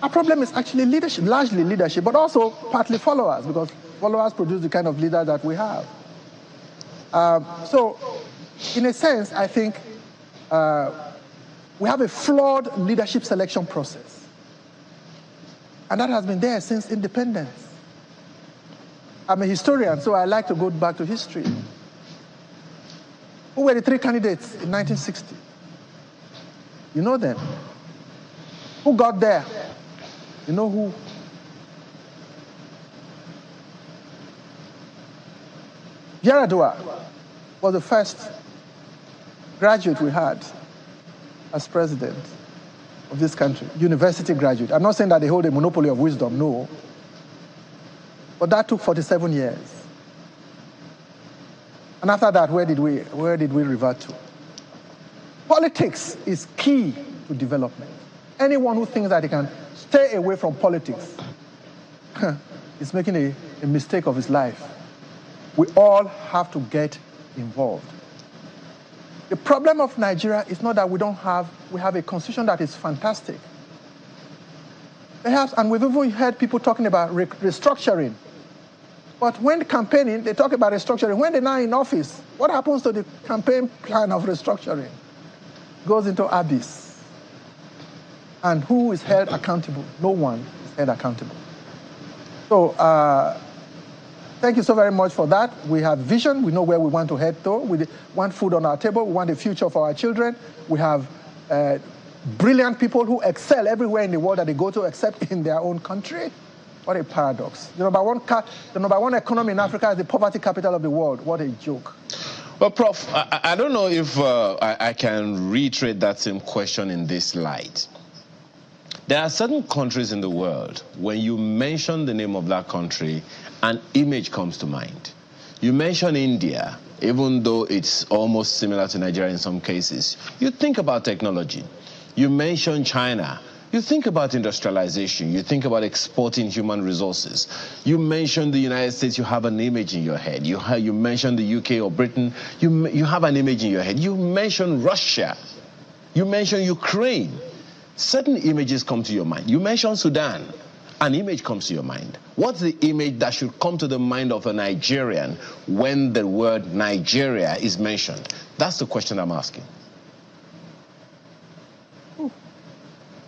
Our problem is actually leadership, largely leadership, but also partly followers, because followers produce the kind of leader that we have. So, in a sense, I think we have a flawed leadership selection process. And that has been there since independence. I'm a historian, so I like to go back to history. Who were the three candidates in 1960? You know them. Who got there? You know who? Akeredolu was the first graduate we had as president of this country, university graduate. I'm not saying that they hold a monopoly of wisdom, no. But that took 47 years. And after that, where did we revert to? Politics is key to development. Anyone who thinks that he can stay away from politics is making a mistake of his life. We all have to get involved. The problem of Nigeria is not that we have a constitution that is fantastic. Perhaps, and we've even heard people talking about restructuring. But when campaigning, they talk about restructuring. When they're now in office, what happens to the campaign plan of restructuring? Goes into abyss. And who is held accountable? No one is held accountable. So, thank you so very much for that. We have vision. We know where we want to head to. We want food on our table. We want the future for our children. We have brilliant people who excel everywhere in the world that they go to, except in their own country. What a paradox. The number one economy in Africa is the poverty capital of the world. What a joke. Well, Prof, I don't know if I can reiterate that same question in this light. There are certain countries in the world, when you mention the name of that country, an image comes to mind. You mention India, even though it's almost similar to Nigeria in some cases. You think about technology. You mention China, You think about industrialization, you think about exporting human resources. You mentioned the United States, you have an image in your head. You mentioned the UK or Britain, you have an image in your head. You mentioned Russia, you mentioned Ukraine. Certain images come to your mind. You mentioned Sudan, an image comes to your mind. What's the image that should come to the mind of a Nigerian when the word Nigeria is mentioned? That's the question I'm asking.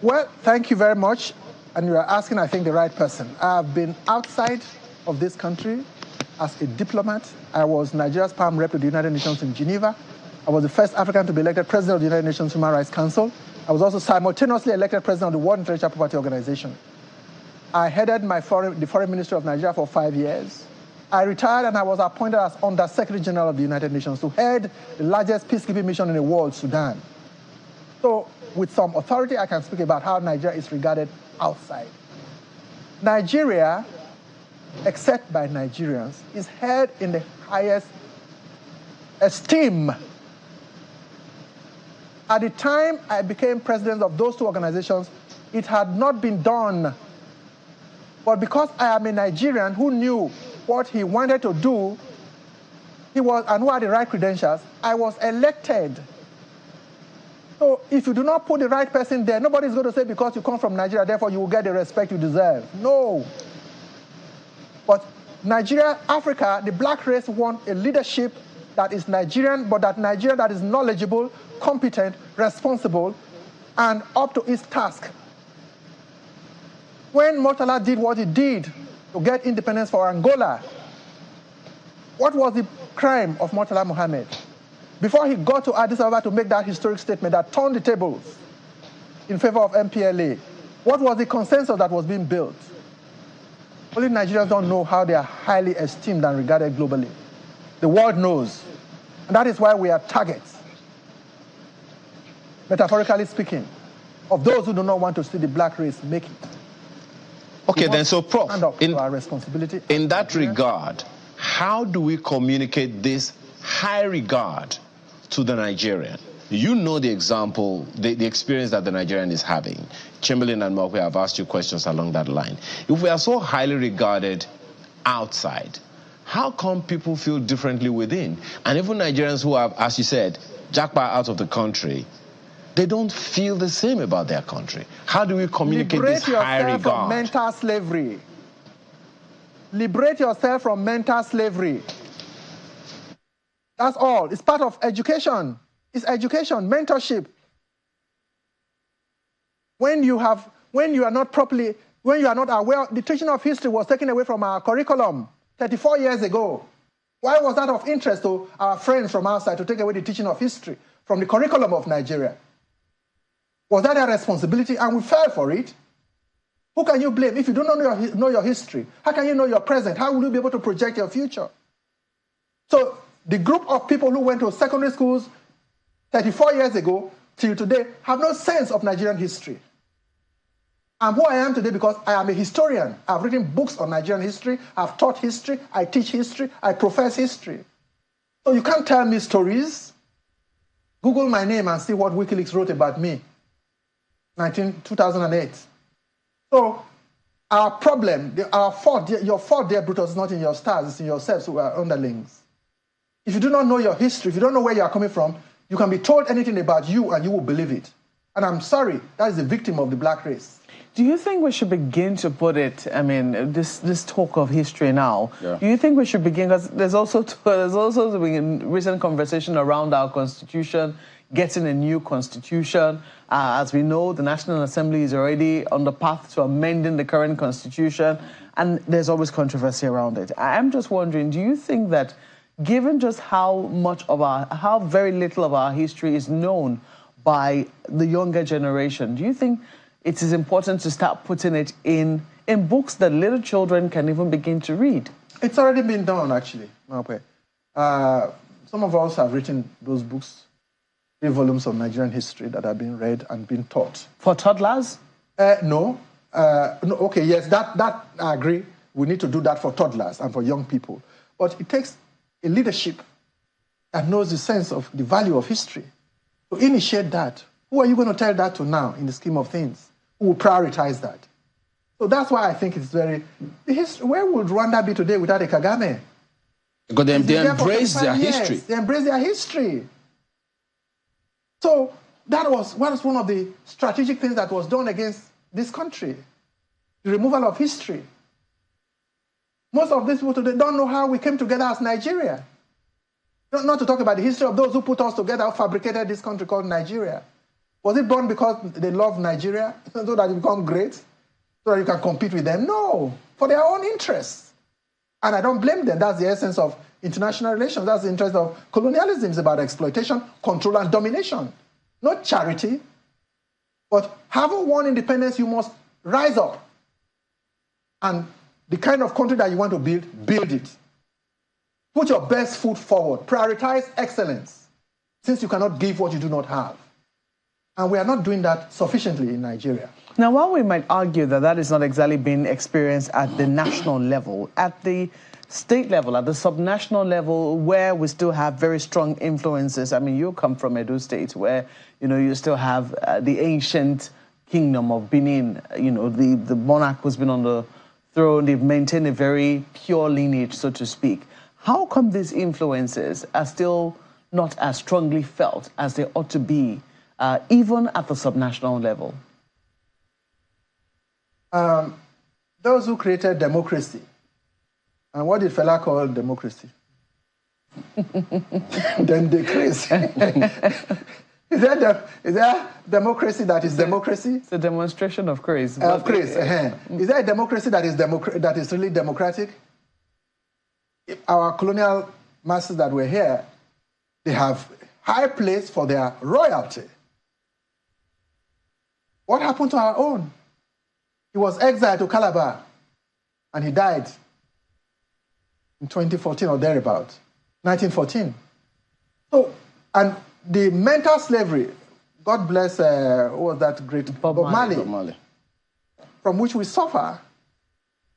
Well, thank you very much. And you are asking, I think, the right person. I've been outside of this country as a diplomat. I was Nigeria's palm rep to the United Nations in Geneva. I was the first African to be elected president of the United Nations Human Rights Council. I was also simultaneously elected president of the World Intellectual Property Organization. I headed the Foreign Ministry of Nigeria for 5 years. I retired and I was appointed as Under-Secretary General of the United Nations to head the largest peacekeeping mission in the world, Sudan. So, with some authority, I can speak about how Nigeria is regarded outside. Nigeria, except by Nigerians, is held in the highest esteem. At the time I became president of those two organizations, it had not been done. But because I am a Nigerian who knew what he wanted to do, and who had the right credentials, I was elected. So if you do not put the right person there, nobody's going to say because you come from Nigeria, therefore you will get the respect you deserve. No. But Nigeria, Africa, the black race want a leadership that is Nigerian, but that Nigeria that is knowledgeable, competent, responsible, and up to its task. When Murtala did what he did to get independence for Angola, what was the crime of Murtala Mohammed? Before he got to Addis Ababa to make that historic statement that turned the tables in favor of MPLA, what was the consensus that was being built? Only Nigerians don't know how they are highly esteemed and regarded globally. The world knows. And that is why we are targets, metaphorically speaking, of those who do not want to see the black race make it. Okay, then, so Prof, our responsibility in that regard, how do we communicate this high regard to the Nigerian? You know the example, the experience that the Nigerian is having. Chamberlain and Mokwe have asked you questions along that line. If we are so highly regarded outside, how come people feel differently within? And even Nigerians who have, as you said, jackpot out of the country, they don't feel the same about their country. How do we communicate this high regard? Liberate yourself from mental slavery. Liberate yourself from mental slavery. That's all. It's part of education. It's education, mentorship. When you are not aware, the teaching of history was taken away from our curriculum 34 years ago. Why was that of interest to our friends from outside to take away the teaching of history from the curriculum of Nigeria? Was that their responsibility? And we fell for it. Who can you blame? If you don't know your history, how can you know your present? How will you be able to project your future? So the group of people who went to secondary schools 34 years ago till today have no sense of Nigerian history. I'm who I am today because I am a historian. I've written books on Nigerian history. I've taught history. I teach history. I profess history. So you can't tell me stories. Google my name and see what WikiLeaks wrote about me. 2008. So our problem, our fault, your fault, dear Brutus, is not in your stars, it's in yourselves who are underlings. If you do not know your history, if you don't know where you are coming from, you can be told anything about you and you will believe it. And I'm sorry, that is the victim of the black race. Do you think we should begin to put it, I mean, this talk of history now, do you think we should begin, because there's also been recent conversation around our constitution, getting a new constitution. As we know, the National Assembly is already on the path to amending the current constitution, and there's always controversy around it. I'm just wondering, do you think that given just how very little of our history is known by the younger generation, do you think it is important to start putting it in books that little children can even begin to read? It's already been done, actually. Okay. Some of us have written those books, 3 volumes of Nigerian history that have been read and been taught. For toddlers? No. No. Okay, yes, that I agree. We need to do that for toddlers and for young people. But it takes a leadership that knows the sense of the value of history to initiate that. Who are you going to tell that to now in the scheme of things? who will prioritize that. So that's why I think it's very... where would Rwanda be today without a Kagame? Because they embrace their history. They embrace their history. So that was one of the strategic things that was done against this country. The removal of history. Most of these people today don't know how we came together as Nigeria. Not to talk about the history of those who put us together, who fabricated this country called Nigeria. Was it born because they love Nigeria, so that you become great, so that you can compete with them? No, for their own interests. And I don't blame them. That's the essence of international relations. That's the interest of colonialism. It's about exploitation, control, and domination. Not charity. But having won independence, you must rise up. And the kind of country that you want to build it. Put your best foot forward. Prioritize excellence, since you cannot give what you do not have. And we are not doing that sufficiently in Nigeria. Now, while we might argue that that is not exactly being experienced at the national level, at the state level, at the subnational level, where we still have very strong influences. I mean, you come from Edo State, where, you still have the ancient kingdom of Benin, the monarch who's been on the throne. They've maintained a very pure lineage, so to speak. How come these influences are still not as strongly felt as they ought to be, even at the subnational level? Those who created democracy, and what did Fela call democracy? Then they crazy. Is there democracy that is democracy? It's a demonstration of craze. Of craze. Is there a democracy that is really democratic? Our colonial masters that were here, they have high place for their royalty. What happened to our own? He was exiled to Calabar, and he died in 2014 or thereabout, 1914. So, and the mental slavery, God bless, who was that great? Bob Marley, from which we suffer.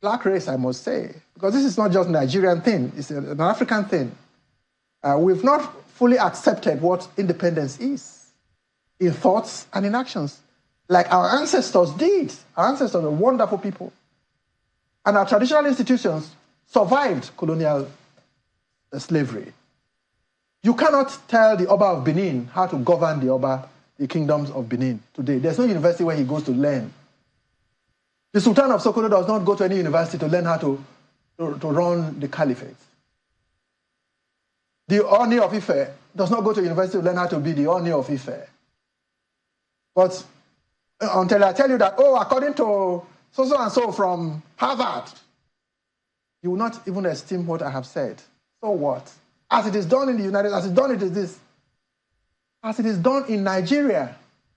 Black race, I must say, because this is not just a Nigerian thing, it's an African thing. We've not fully accepted what independence is in thoughts and in actions, like our ancestors did. Our ancestors were wonderful people. And our traditional institutions survived colonial slavery. You cannot tell the Oba of Benin how to govern the kingdoms of Benin today. There's no university where he goes to learn. The Sultan of Sokoto does not go to any university to learn how to run the caliphate. The Oni of Ife does not go to university to learn how to be the Oni of Ife. But until I tell you that, according to so and so from Harvard, you will not even esteem what I have said. So what? As it is done in the United States, as it is done in Nigeria.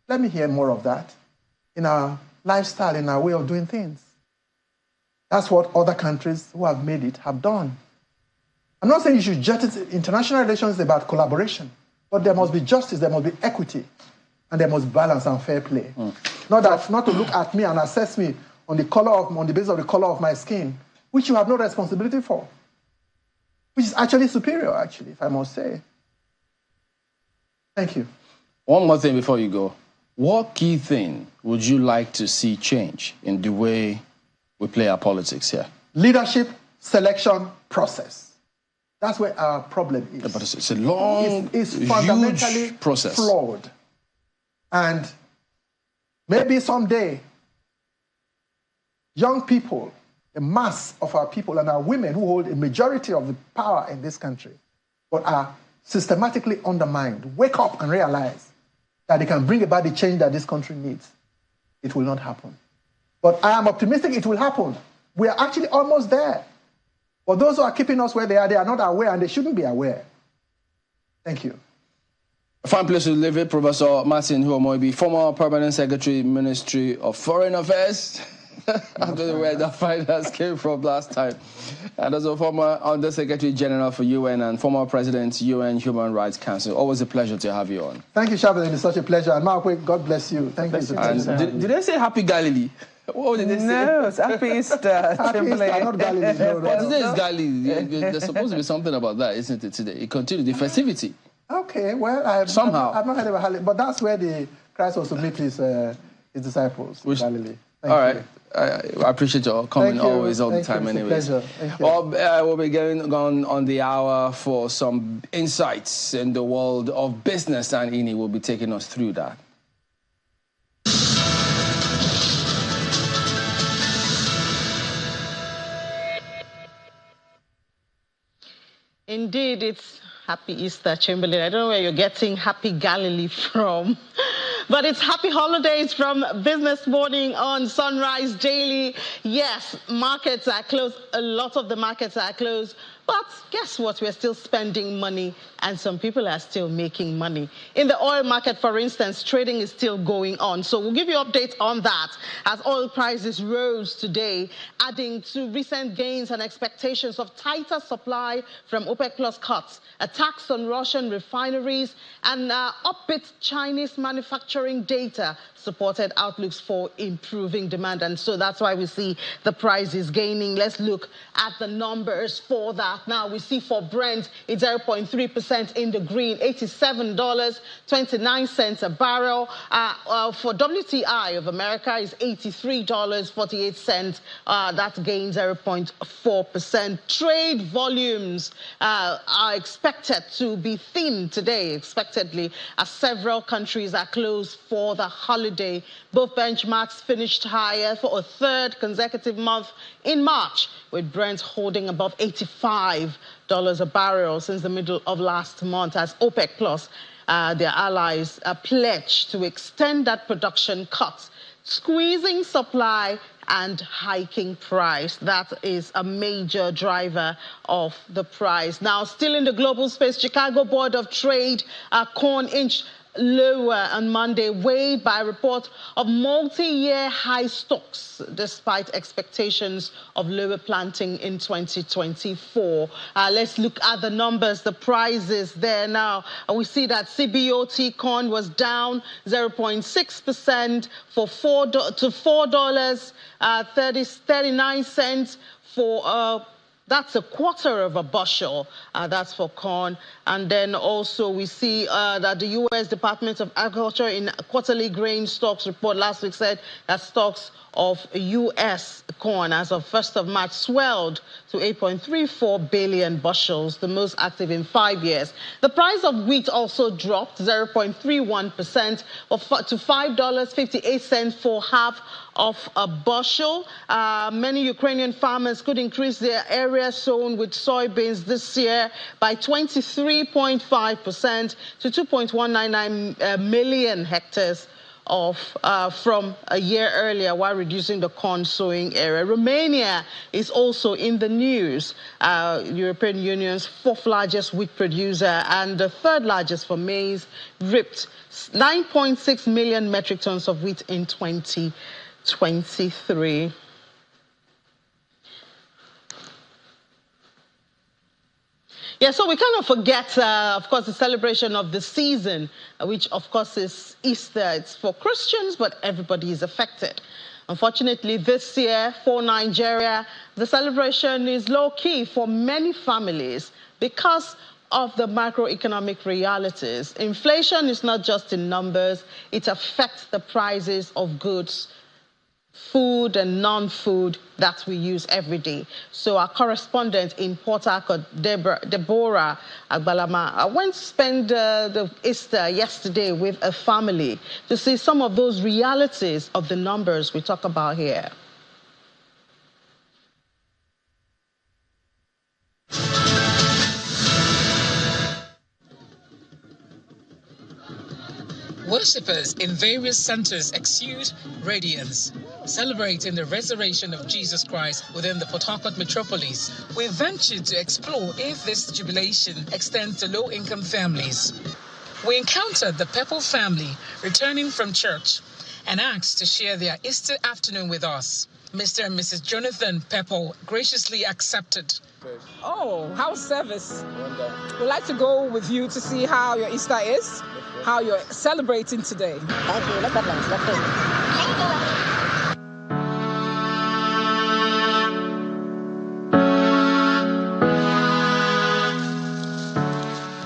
Let me hear more of that in our lifestyle, in our way of doing things. That's what other countries who have made it have done. I'm not saying you should judge it. International relations is about collaboration, but there must be justice, there must be equity, and there must be balance and fair play. Not to look at me and assess me on the basis of the color of my skin, which you have no responsibility for, which is actually superior, if I must say. Thank you. One more thing before you go. What key thing would you like to see change in the way we play our politics here? Leadership selection process. That's where our problem is. Yeah, but it's a long, it's fundamentally huge process. Flawed. And maybe someday, young people, the mass of our people and our women who hold a majority of the power in this country, but are systematically undermined, wake up and realize that they can bring about the change that this country needs. It will not happen. But I am optimistic it will happen. We are actually almost there. But those who are keeping us where they are not aware, and they shouldn't be aware. Thank you. A fine place to live it, Professor Martin Huomoibi, former Permanent Secretary, Ministry of Foreign Affairs. I don't know where that finance came from last time. And also former Under-Secretary General for UN and former President, UN Human Rights Council. Always a pleasure to have you on. Thank you, Shabbat. It's such a pleasure. And Mark, God bless you. Thank you. Did they say Happy Galilee? What did they say? No, it's Happy Easter. Happy Easter, not Galilee. But today is Galilee. There's supposed to be something about that, isn't it, today? It continues the festivity. Okay, well, I've not heard about Hallelujah, but that's where the Christ also meet his his disciples in Galilee. All right. I appreciate your comment always, all the time anyways. Well, we'll be going on the hour for some insights in the world of business, and Ini will be taking us through that. Indeed, it's Happy Easter, Chamberlain. I don't know where you're getting Happy Galilee from. But it's happy holidays from Business Morning on Sunrise Daily. Yes, markets are closed. A lot of the markets are closed. But guess what? We're still spending money, and some people are still making money. In the oil market, for instance, trading is still going on. So we'll give you updates on that as oil prices rose today, adding to recent gains and expectations of tighter supply from OPEC Plus cuts, attacks on Russian refineries, and upbeat Chinese manufacturing data supported outlooks for improving demand. And so that's why we see the prices gaining. Let's look at the numbers for that. Now we see for Brent, it's 0.3% in the green, $87.29 a barrel. For WTI of America is $83.48. That gains 0.4%. Trade volumes are expected to be thin today, expectedly, as several countries are closed for the holiday. Both benchmarks finished higher for a third consecutive month in March, with Brent holding above $85 a barrel since the middle of last month, as OPEC Plus, their allies, pledged to extend that production cut, squeezing supply and hiking price. That is a major driver of the price. Now, still in the global space, Chicago Board of Trade, corn inched lower on Monday, weighed by a report of multi-year high stocks, despite expectations of lower planting in 2024. Let's look at the numbers, the prices there now. We see that CBOT corn was down 0.6% for $4.39 for that's a quarter of a bushel. That's for corn. And then also we see that the U.S. Department of Agriculture in quarterly grain stocks report last week said that stocks of U.S. corn as of 1st of March swelled to 8.34 billion bushels, the most active in 5 years. The price of wheat also dropped 0.31% to $5.58 for half of a bushel. Many Ukrainian farmers could increase their area sown with soybeans this year by 23.5% to 2.199 million hectares from a year earlier, while reducing the corn sowing area. Romania is also in the news. European Union's fourth largest wheat producer and the third largest for maize, reaped 9.6 million metric tons of wheat in 2023. Yeah, so we kind of forget, of course, the celebration of the season, which, of course, is Easter. It's for Christians, but everybody is affected. Unfortunately, this year for Nigeria, the celebration is low-key for many families because of the macroeconomic realities. Inflation is not just in numbers. It affects the prices of goods, food and non-food that we use every day. So our correspondent in Port Harcourt, Deborah Agbalama, went to spend the Easter yesterday with a family to see some of those realities of the numbers we talk about here. Worshippers in various centers exude radiance, celebrating the resurrection of Jesus Christ within the Port Harcourt metropolis. We ventured to explore if this jubilation extends to low-income families. We encountered the Pepple family returning from church and asked to share their Easter afternoon with us. Mr. and Mrs. Jonathan Pepple graciously accepted. Oh, house service. We'd like to go with you to see how your Easter is, how you're celebrating today. Thank you. No problem. No problem.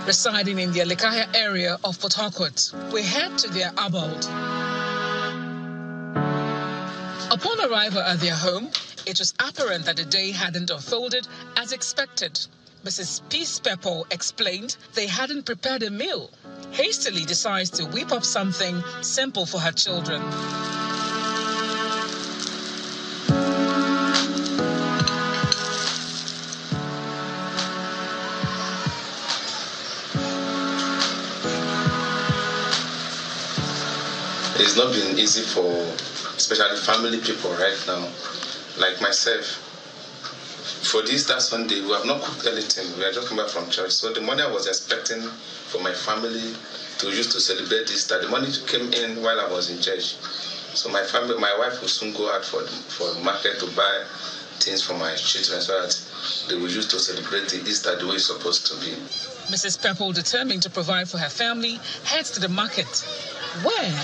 Residing in the Alikaya area of Port Harcourt, we head to their abode. Upon arrival at their home, it was apparent that the day hadn't unfolded as expected. Mrs. Peace Pepple explained they hadn't prepared a meal. Hastily decides to whip up something simple for her children. It's not been easy for especially family people right now, like myself. For this Easter Sunday, we have not cooked anything. We are just coming back from church. So the money I was expecting for my family to use to celebrate Easter, the money came in while I was in church. So my wife will soon go out for the market to buy things for my children so that they will use to celebrate the Easter the way it's supposed to be. Mrs. Pepple, determined to provide for her family, heads to the market, where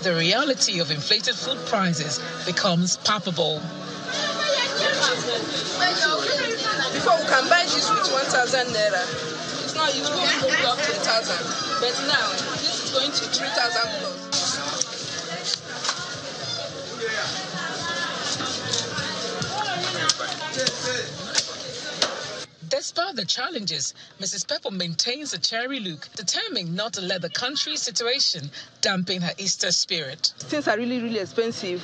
the reality of inflated food prices becomes palpable. Before we can buy this with 1,000 naira, it's not usually going up to 1,000. But now, this is going to 3,000 plus. Despite the challenges, Mrs. Pepple maintains a cheery look, determined not to let the country's situation dampen her Easter spirit. Things are really, really expensive.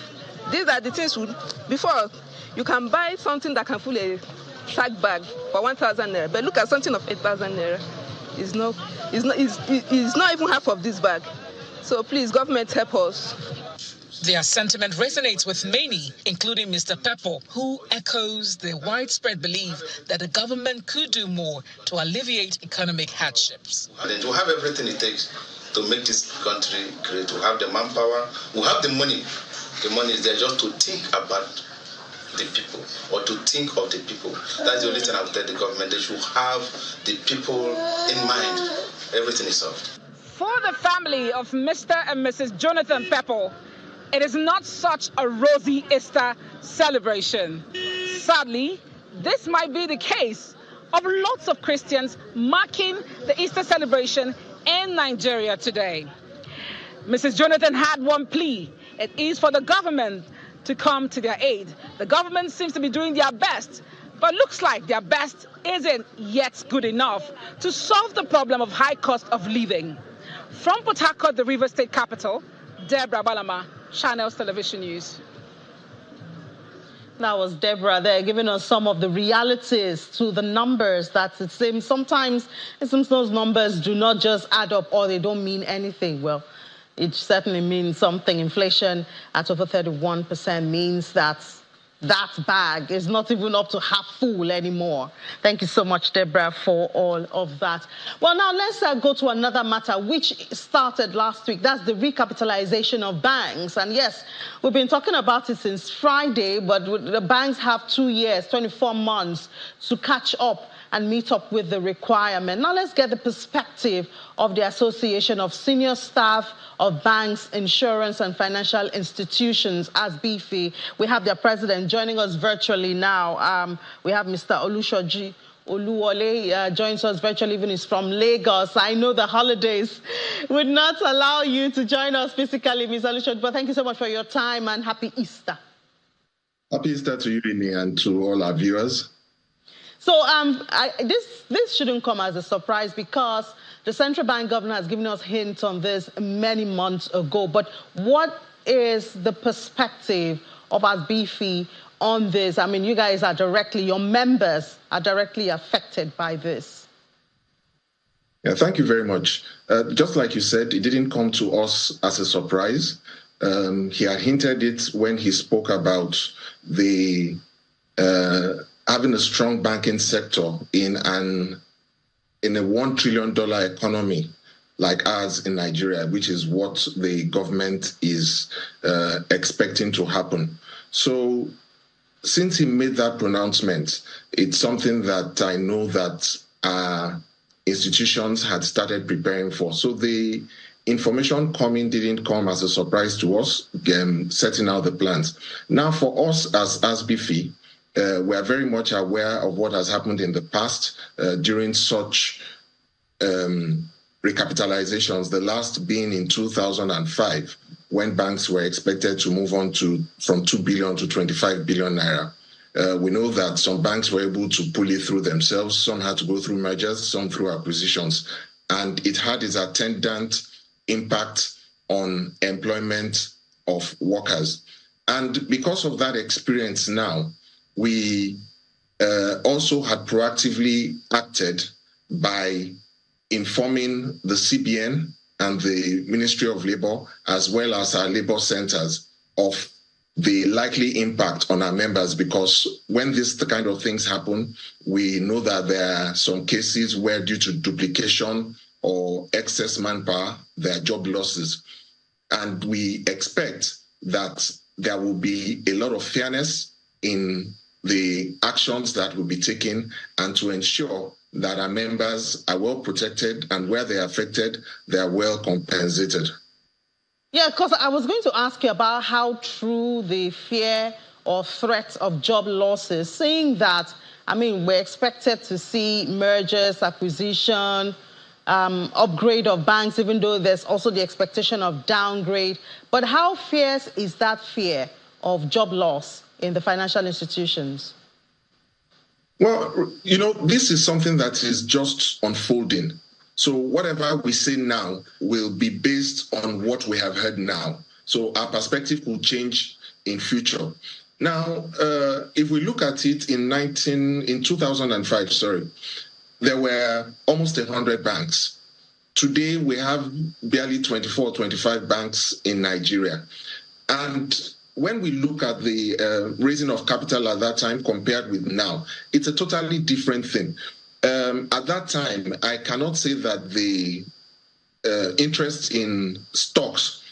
These are the things before you can buy something that can fill a sack bag for 1,000 naira, but look at something of 8,000 naira. It's not even half of this bag. So please, government, help us. Their sentiment resonates with many, including Mr. Pepple, who echoes the widespread belief that the government could do more to alleviate economic hardships. And to have everything it takes to make this country great, to have the manpower, we have the money. The money is there just to think about the people or to think of the people. That's the only thing I would tell the government. They should have the people in mind. Everything is solved. For the family of Mr. and Mrs. Jonathan Pepple, it is not such a rosy Easter celebration. Sadly, this might be the case of lots of Christians marking the Easter celebration in Nigeria today. Mrs. Jonathan had one plea. It is for the government to come to their aid. The government seems to be doing their best, but looks like their best isn't yet good enough to solve the problem of high cost of living. From Port Harcourt, the River State capital, Deborah Balama, Channels Television News. That was Deborah there giving us some of the realities to the numbers that it seems sometimes those numbers do not just add up or they don't mean anything. Well, it certainly means something. Inflation at over 31% means that bag is not even up to half full anymore. Thank you so much, Deborah, for all of that. Well, now let's go to another matter which started last week. That's the recapitalization of banks. And yes, we've been talking about it since Friday, but the banks have 2 years, 24 months to catch up and meet up with the requirement. Now let's get the perspective of the Association of Senior Staff of Banks, Insurance and Financial Institutions, as BFI. We have their president joining us virtually now. We have Mr. Olusoji Oluwole joins us virtually, even he's from Lagos. I know the holidays would not allow you to join us physically, Ms. Olusoji, but thank you so much for your time and happy Easter. Happy Easter to you, Rini, and to all our viewers. So this shouldn't come as a surprise because the central bank governor has given us hints on this many months ago. But what is the perspective of our BFI on this? I mean, you guys are your members are directly affected by this. Yeah, thank you very much. Just like you said, it didn't come to us as a surprise. He had hinted it when he spoke about the having a strong banking sector in a $1 trillion economy like ours in Nigeria, which is what the government is expecting to happen. So since he made that pronouncement, it's something that I know that institutions had started preparing for. So the information coming didn't come as a surprise to us, setting out the plans. Now for us as BFI, we are very much aware of what has happened in the past during such recapitalizations, the last being in 2005, when banks were expected to move on from 2 billion to 25 billion naira. We know that some banks were able to pull it through themselves. Some had to go through mergers, some through acquisitions. And it had its attendant impact on employment of workers. And because of that experience now, we also had proactively acted by informing the CBN and the Ministry of Labour, as well as our labour centres, of the likely impact on our members, because when the kind of things happen, we know that there are some cases where, due to duplication or excess manpower, there are job losses. And we expect that there will be a lot of fairness in the actions that will be taken, and to ensure that our members are well protected, and where they are affected, they are well compensated. Yeah, because I was going to ask you about how true the fear or threat of job losses, saying that, I mean, we're expected to see mergers, acquisition, upgrade of banks, even though there's also the expectation of downgrade. But how fierce is that fear of job loss in the financial institutions? Well, you know, this is something that is just unfolding. So whatever we say now will be based on what we have heard now. So our perspective will change in future. Now, if we look at it in 2005, there were almost 100 banks. Today, we have barely 24, 25 banks in Nigeria. And when we look at the raising of capital at that time compared with now, it's a totally different thing. At that time, I cannot say that the interest in stocks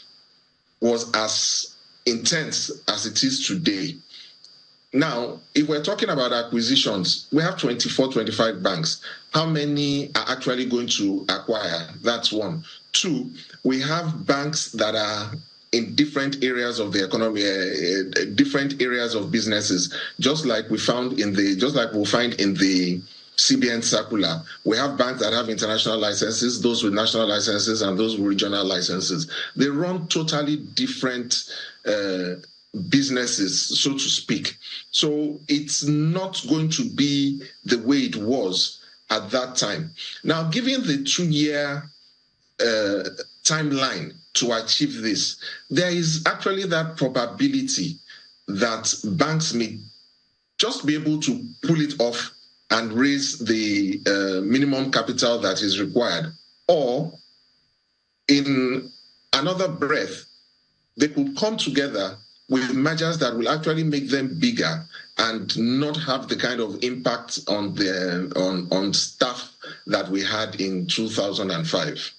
was as intense as it is today. Now, if we're talking about acquisitions, we have 24, 25 banks. How many are actually going to acquire? That's one. Two, we have banks that are in different areas of the economy, different areas of businesses, just like we'll find in the CBN circular. We have banks that have international licenses, those with national licenses, and those with regional licenses. They run totally different businesses, so to speak. So it's not going to be the way it was at that time. Now, given the 2-year timeline to achieve this, there is actually that probability that banks may just be able to pull it off and raise the minimum capital that is required. Or, in another breath, they could come together with measures that will actually make them bigger and not have the kind of impact on staff that we had in 2005.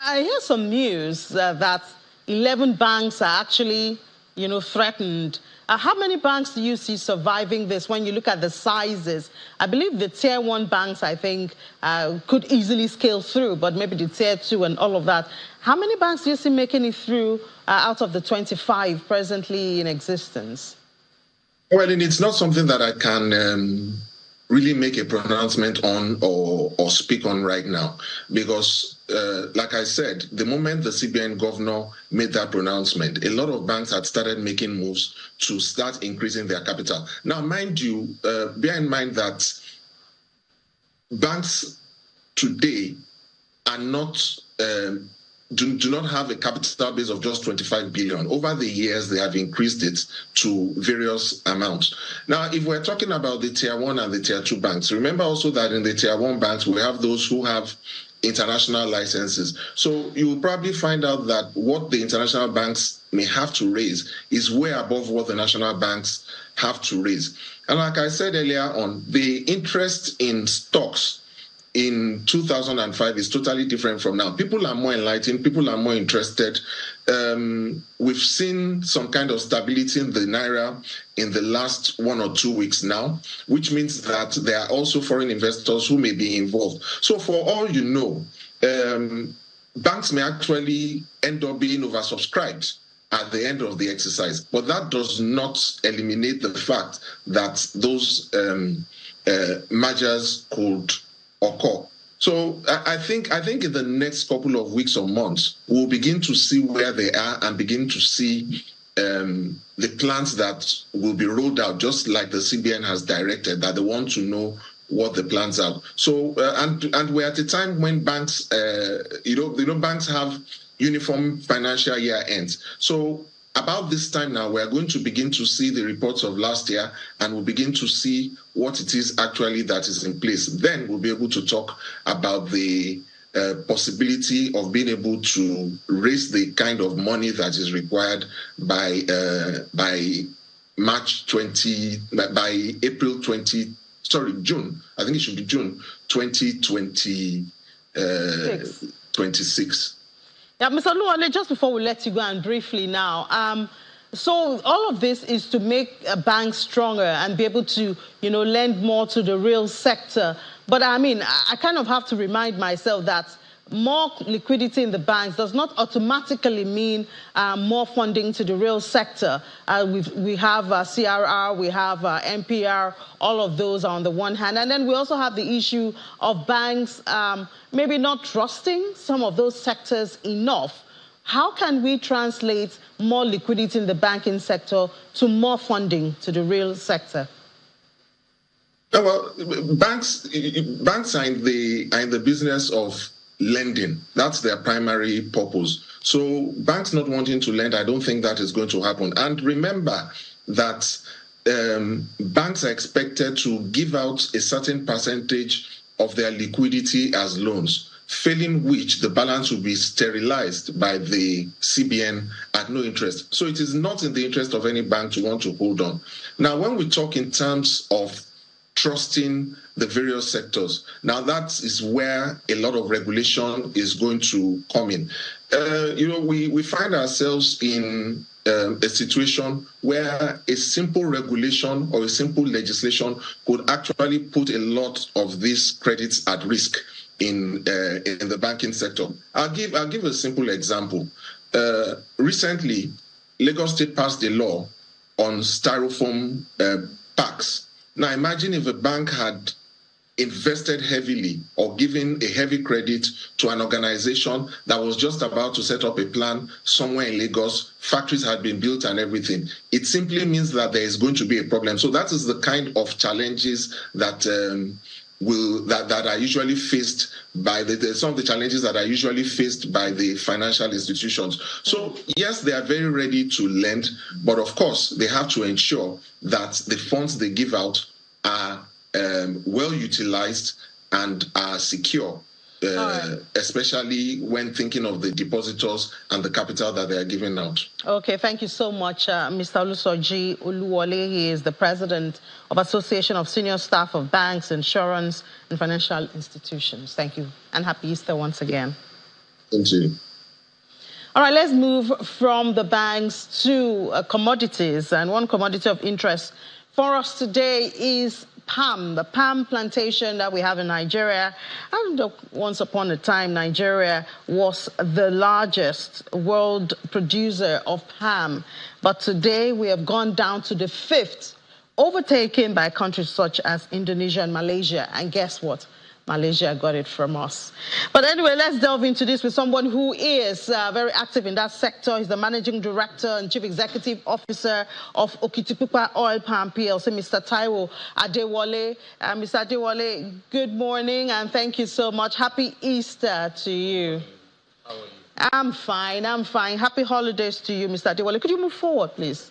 I hear some news that 11 banks are actually, threatened. How many banks do you see surviving this when you look at the sizes? I believe the tier 1 banks, I think, could easily scale through, but maybe the tier 2 and all of that. How many banks do you see making it through out of the 25 presently in existence? Well, it's not something that I can really make a pronouncement on or speak on right now, because like I said, the moment the CBN governor made that pronouncement, a lot of banks had started making moves to start increasing their capital. Now, mind you, bear in mind that banks today are not do not have a capital base of just 25 billion. Over the years, they have increased it to various amounts. Now, if we're talking about the tier 1 and the tier 2 banks, remember also that in the tier 1 banks, we have those who have international licenses. So you will probably find out that what the international banks may have to raise is way above what the national banks have to raise. And like I said earlier on, the interest in stocks in 2005 is totally different from now. People are more enlightened, people are more interested. We've seen some kind of stability in the Naira in the last 1 or 2 weeks now, which means that there are also foreign investors who may be involved. So for all you know, banks may actually end up being oversubscribed at the end of the exercise. But that does not eliminate the fact that those mergers could occur. So I think in the next couple of weeks or months, we'll begin to see where they are and begin to see the plans that will be rolled out, just like the CBN has directed, that they want to know what the plans are. So and we're at a time when banks, banks have uniform financial year ends. So about this time now, we are going to begin to see the reports of last year, and we'll begin to see what it is actually that is in place. Then we'll be able to talk about the possibility of being able to raise the kind of money that is required by June. I think it should be June 2026. Yeah, Mr. Oluwole, just before we let you go, and briefly now, so all of this is to make a bank stronger and be able to, lend more to the real sector. But I mean, I kind of have to remind myself that more liquidity in the banks does not automatically mean more funding to the real sector. We have CRR, we have NPR, all of those are on the one hand. And then we also have the issue of banks maybe not trusting some of those sectors enough. How can we translate more liquidity in the banking sector to more funding to the real sector? Well, banks are in the business of lending. That's their primary purpose. So banks not wanting to lend, I don't think that is going to happen. And remember that banks are expected to give out a certain percentage of their liquidity as loans, failing which the balance will be sterilized by the CBN at no interest. So it is not in the interest of any bank to want to hold on. Now, when we talk in terms of trusting the various sectors, now that is where a lot of regulation is going to come in. We find ourselves in a situation where a simple regulation or a simple legislation could actually put a lot of these credits at risk in the banking sector. I'll give a simple example. Recently, Lagos State passed a law on styrofoam packs. Now, imagine if a bank had invested heavily or given a heavy credit to an organization that was just about to set up a plant somewhere in Lagos, factories had been built and everything. It simply means that there is going to be a problem. So that is the kind of challenges that that are usually faced by some of the challenges that are usually faced by the financial institutions. So yes, they are very ready to lend, but of course they have to ensure that the funds they give out are well utilized and are secure, especially when thinking of the depositors and the capital that they are giving out. Okay, thank you so much, Mr. Olusoji Oluwole. He is the president of Association of Senior Staff of Banks, Insurance, and Financial Institutions. Thank you, and happy Easter once again. Thank you. All right, let's move from the banks to commodities. And one commodity of interest for us today is palm, the palm plantation that we have in Nigeria. And once upon a time, Nigeria was the largest world producer of palm. But today we have gone down to the 5th, overtaken by countries such as Indonesia and Malaysia. And guess what? Malaysia got it from us. But anyway, let's delve into this with someone who is very active in that sector. He's the Managing Director and Chief Executive Officer of Okitipupa Oil Palm PLC, Mr. Taiwo Adewale. Mr. Adewale, good morning and thank you so much. Happy Easter to you. How are you? I'm fine. Happy holidays to you, Mr. Adewale. Could you move forward, please?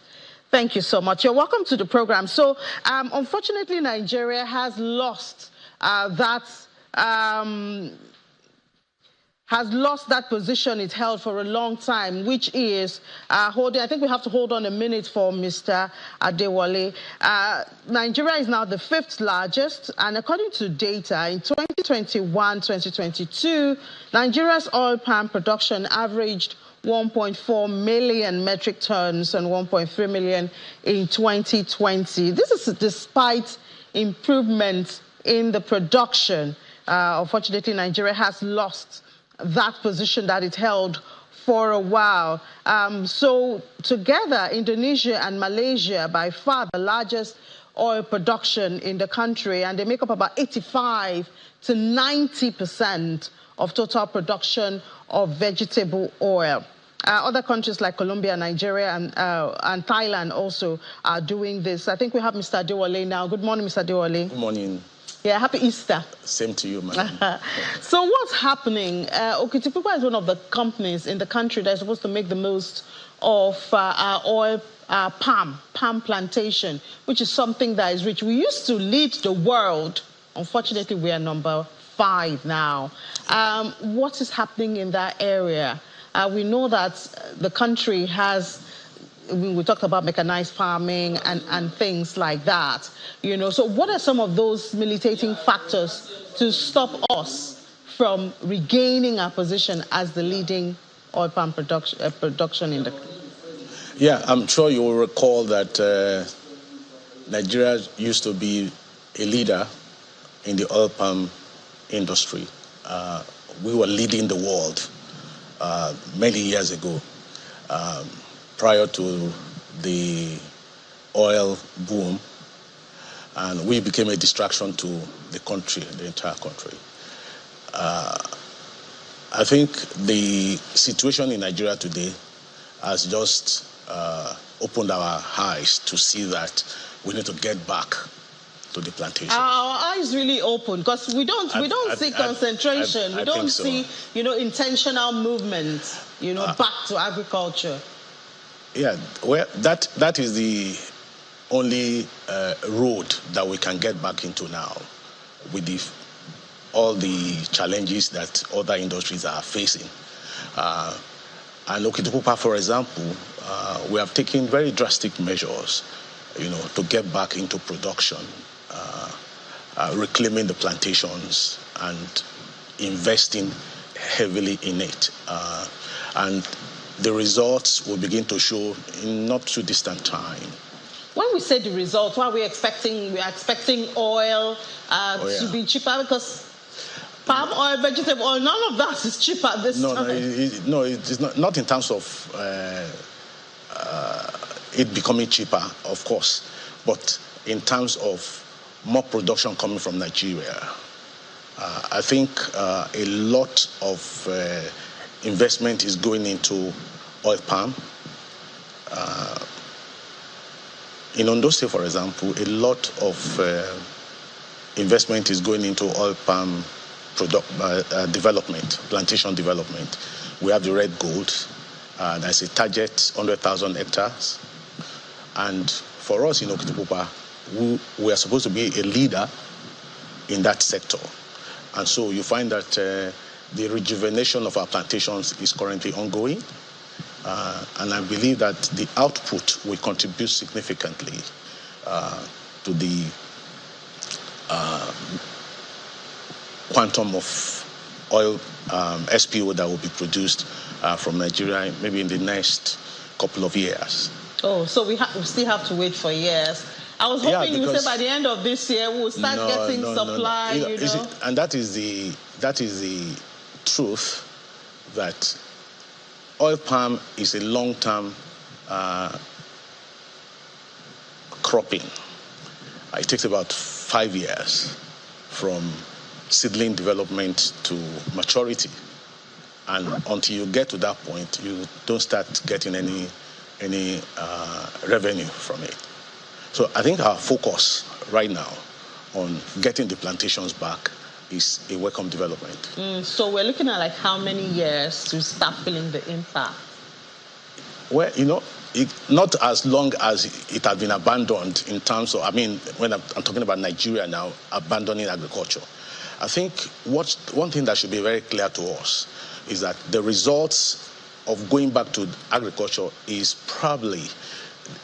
Thank you so much. You're welcome to the program. So, unfortunately, Nigeria has lost has lost that position it held for a long time, which is holding. I think we have to hold on a minute for Mr. Adewale. Nigeria is now the 5th largest, and according to data, in 2021-2022, Nigeria's oil palm production averaged 1.4 million metric tons and 1.3 million in 2020. This is despite improvements in the production. Unfortunately, Nigeria has lost that position that it held for a while. So together, Indonesia and Malaysia, by far the largest oil production in the country, and they make up about 85 to 90% of total production of vegetable oil. Other countries like Colombia, Nigeria, and Thailand also are doing this. I think we have Mr. Adewale now. Good morning, Mr. Adewale. Good morning. Yeah, happy Easter. Same to you, madam. So what's happening? Okitipupa is one of the companies in the country that is supposed to make the most of our oil palm plantation, which is something that is rich. We used to lead the world. Unfortunately, we are number 5 now. What is happening in that area? We know that the country has, we talked about mechanized farming and things like that, you know. So what are some of those militating factors to stop us from regaining our position as the leading oil palm production in the country? Yeah, I'm sure you will recall that Nigeria used to be a leader in the oil palm industry. We were leading the world many years ago, prior to the oil boom, and we became a distraction to the country, the entire country. I think the situation in Nigeria today has just opened our eyes to see that we need to get back to the plantation. Our eyes really open because we don't see concentration. We don't see, you know, intentional movement, you know, back to agriculture. Yeah, well, that is the only road that we can get back into now, with all the challenges that other industries are facing. And Okitipupa, for example, we have taken very drastic measures, you know, to get back into production, reclaiming the plantations and investing heavily in it. And the results will begin to show in not too distant time. When we say the results, what are we expecting? We are expecting oil to be cheaper because palm oil, vegetable oil, none of that is cheaper this time. No, it's not in terms of it becoming cheaper, of course, but in terms of more production coming from Nigeria. I think a lot of investment is going into oil palm. In Ondo State, for example, a lot of investment is going into oil palm development, plantation development. We have the red gold. There's a target 100,000 hectares. And for us in Okitipupa, we are supposed to be a leader in that sector. And so you find that the rejuvenation of our plantations is currently ongoing. And I believe that the output will contribute significantly to the quantum of oil SPO that will be produced from Nigeria maybe in the next couple of years. Oh, so we still have to wait for years. I was hoping you would say by the end of this year we'll start getting supply. You know? And that is the truth, that oil palm is a long-term cropping. It takes about 5 years from seedling development to maturity, and until you get to that point, you don't start getting any revenue from it. So I think our focus right now on getting the plantations back is a welcome development. So we're looking at like how many years to start feeling the impact? Well, you know, not as long as it has been abandoned in terms of, I mean, when I'm talking about Nigeria now, abandoning agriculture. I think one thing that should be very clear to us is that the results of going back to agriculture is probably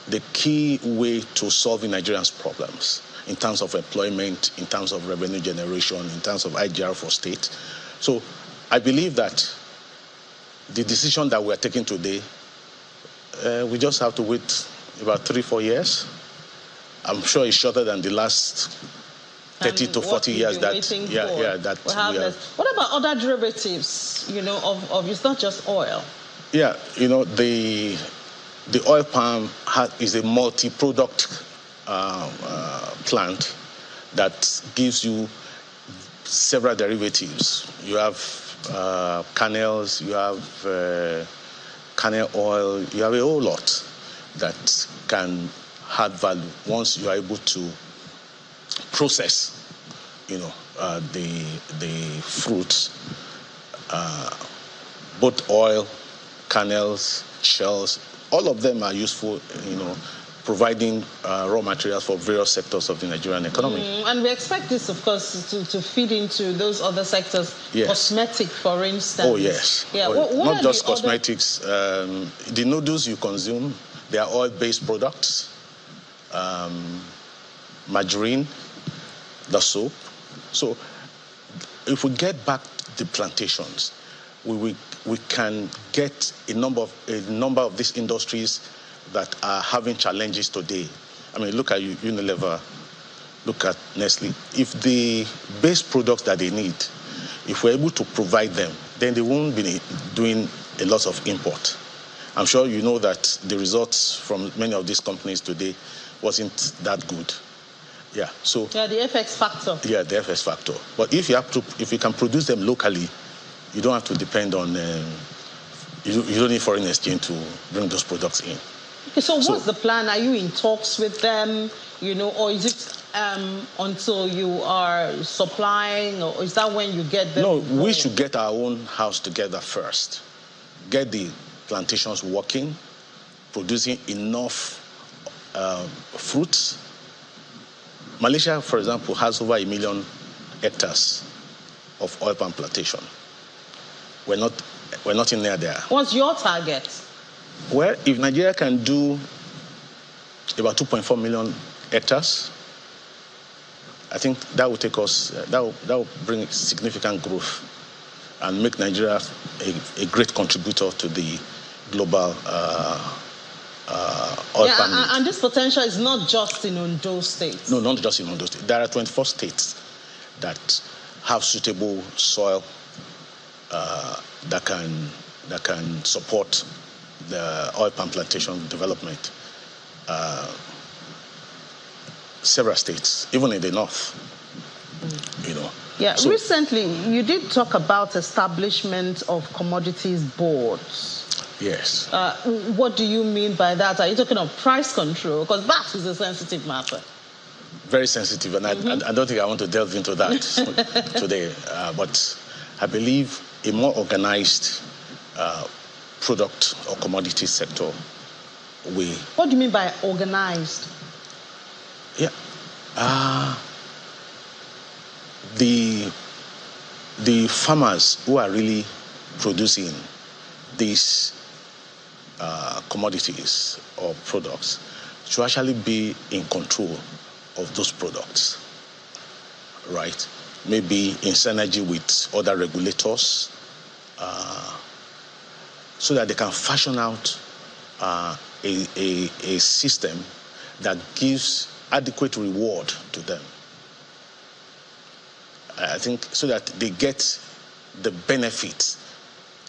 the key way to solving Nigerians' problems in terms of employment, in terms of revenue generation, in terms of IGR for state. So I believe that the decision that we're taking today, we just have to wait about 3-4 years. I'm sure it's shorter than the last 30 to 40 years that we have. What about other derivatives, you know, of it's not just oil? Yeah, you know, the oil palm is a multi-product plant that gives you several derivatives. You have kernels, you have kernel oil, you have a whole lot that can add value once you are able to process, the fruits, both oil, kernels, shells. All of them are useful, providing raw materials for various sectors of the Nigerian economy. And we expect this, of course, to feed into those other sectors. Yes. Cosmetic, for instance. Oh, yes. Yeah. Not just cosmetics. The noodles you consume, they are oil-based products. Margarine, the soap. So if we get back the plantations, we can get a number of these industries that are having challenges today. I mean, look at Unilever, look at Nestle. If the base products that they need, if we're able to provide them, then they won't be doing a lot of import. I'm sure you know that the results from many of these companies today wasn't that good. Yeah, so. Yeah, the FX factor. Yeah, the FX factor. But if you can produce them locally, you don't have to depend on, you don't need foreign exchange to bring those products in. Okay, so what's the plan? Are you in talks with them, or is it until you are supplying, or is that when you get them? No, we should get our own house together first. Get the plantations working, producing enough fruits. Malaysia, for example, has over 1 million hectares of oil palm plantation. We're not in there. What's your target? Well, if Nigeria can do about 2.4 million hectares, I think that will take us, that will bring significant growth and make Nigeria a great contributor to the global oil palm need. And this potential is not just in Ondo State. No, not just in Ondo State. There are 24 states that have suitable soil that can support the oil palm plantation development. Several states, even in the north, Yeah, So, recently you did talk about establishment of commodities boards. yes. What do you mean by that? Are you talking of price control? Because that is a sensitive matter. Very sensitive, and I don't think I want to delve into that today. But I believe a more organized product or commodity sector will. What do you mean by organized? Yeah. The farmers who are really producing these commodities or products should actually be in control of those products, right? Maybe in synergy with other regulators, so that they can fashion out a system that gives adequate reward to them. I think so that they get the benefits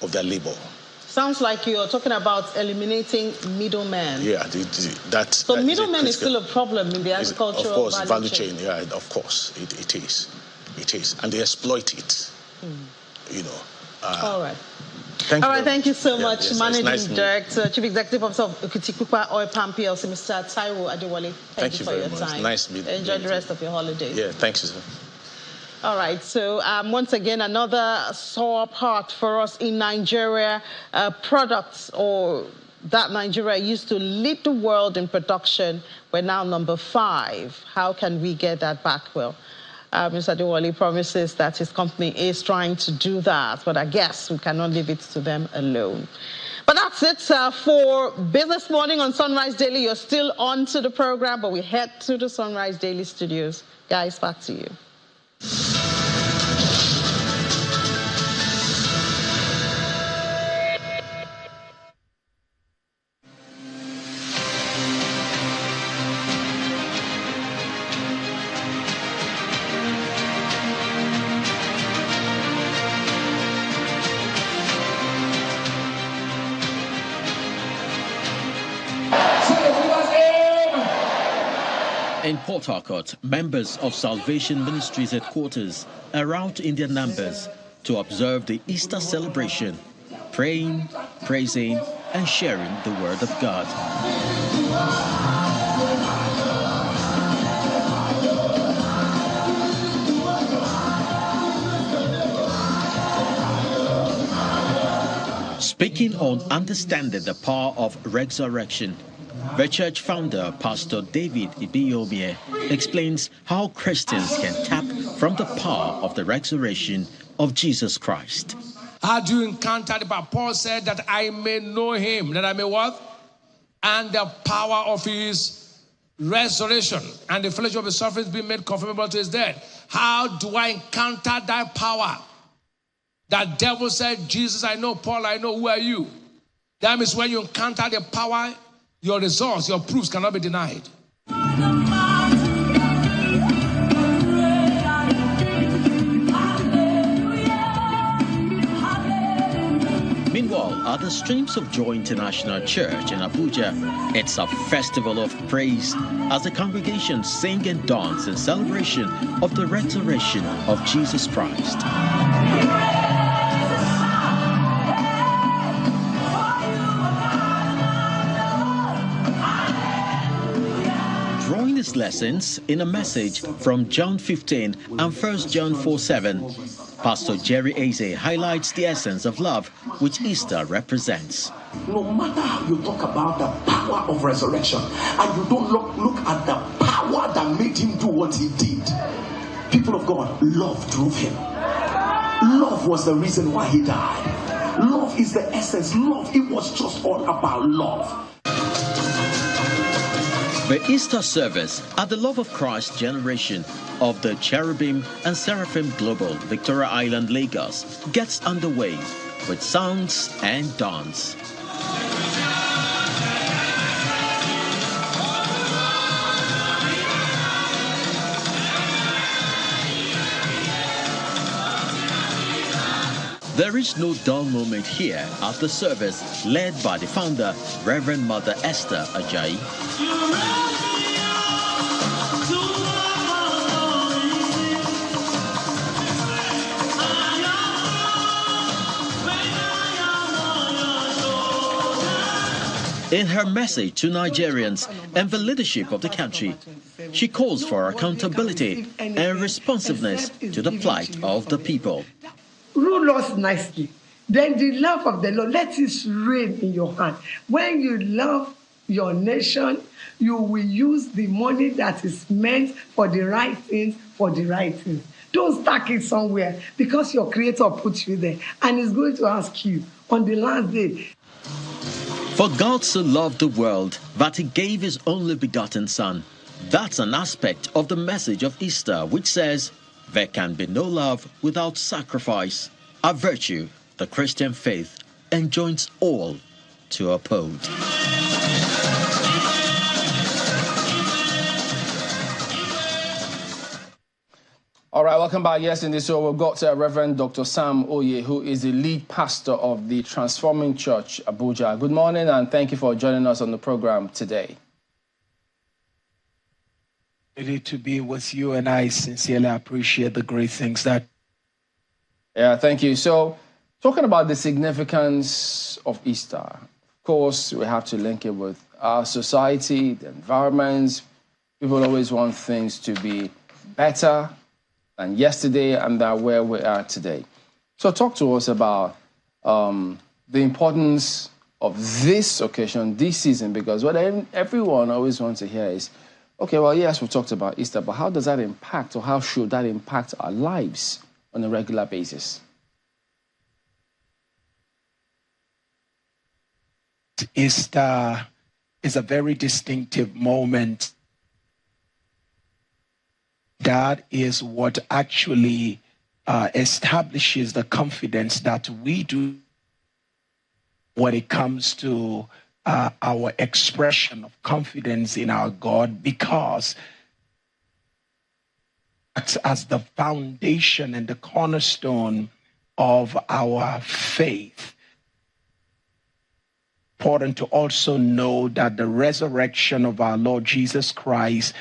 of their labor. Sounds like you're talking about eliminating middlemen. Yeah, So middlemen is still a problem in the agricultural of course, value chain. Yeah, of course, it is. It is. And they exploit it, All right. Thank you so much, yes, Managing nice Director, Chief Executive Officer of Okitikupa Oil Palm PLC, Mr. Taiwo Adewale. Thank you for very your much. time. Nice meeting you. Enjoy the rest of your holiday. Yeah, thanks, sir. All right, so once again, another sore part for us in Nigeria. Products that Nigeria used to lead the world in production, we're now number 5. How can we get that back? Well, Mr. Adewale promises that his company is trying to do that, but I guess we cannot leave it to them alone. But that's it for Business Morning on Sunrise Daily. You're still on to the program, but we head to the Sunrise Daily studios. Guys, back to you. In Port Harcourt, members of Salvation Ministries headquarters are out in their numbers to observe the Easter celebration, praying, praising, and sharing the Word of God. Speaking on understanding the power of resurrection, the church founder, Pastor David Ibiobie, explains how Christians can tap from the power of the resurrection of Jesus Christ. How do you encounter the power? Paul said that I may know him, that I may what? And the power of his resurrection and the fellowship of his sufferings being made conformable to his death. How do I encounter that power? That devil said, Jesus, I know, Paul, I know, who are you? That means when you encounter the power, your results, your proofs cannot be denied. Meanwhile, at the Streams of Joy International Church in Abuja, it's a festival of praise as the congregation sing and dance in celebration of the resurrection of Jesus Christ. Drawing his lessons in a message from John 15 and 1 John 4:7, Pastor Jerry Eze highlights the essence of love which Easter represents. No matter how you talk about the power of resurrection and you don't look at the power that made him do what he did, people of God, love drove him. Love was the reason why he died. Love is the essence. Love, it was just all about love. The Easter service at the Love of Christ generation of the Cherubim and Seraphim Global, Victoria Island, Lagos, gets underway with songs and dance. There is no dull moment here at the service led by the founder, Reverend Mother Esther Ajayi. In her message to Nigerians and the leadership of the country, she calls for accountability and responsiveness to the plight of the people. Rule us nicely. Then the love of the Lord, let it reign in your hand. When you love your nation, you will use the money that is meant for the right things, for the right things. Don't stack it somewhere because your Creator put you there and is going to ask you on the last day. For God so loved the world that he gave his only begotten Son. That's an aspect of the message of Easter which says, there can be no love without sacrifice, a virtue the Christian faith enjoins all to uphold. All right, welcome back. Yes, in this show, we've got Reverend Dr. Sam Oye, who is the lead pastor of the Transforming Church, Abuja. Good morning, and thank you for joining us on the program today. Ready to be with you, and I sincerely appreciate the great things that... Yeah, thank you. So, talking about the significance of Easter, of course, we have to link it with our society, the environments. People always want things to be better than yesterday and that where we are today. So talk to us about the importance of this occasion, this season, because what everyone always wants to hear is, okay, well, yes, we talked about Easter, but how does that impact, or how should that impact our lives on a regular basis? Easter is a very distinctive moment. That is what actually establishes the confidence that we do when it comes to our expression of confidence in our God, because it's as the foundation and the cornerstone of our faith. Important to also know that the resurrection of our Lord Jesus Christ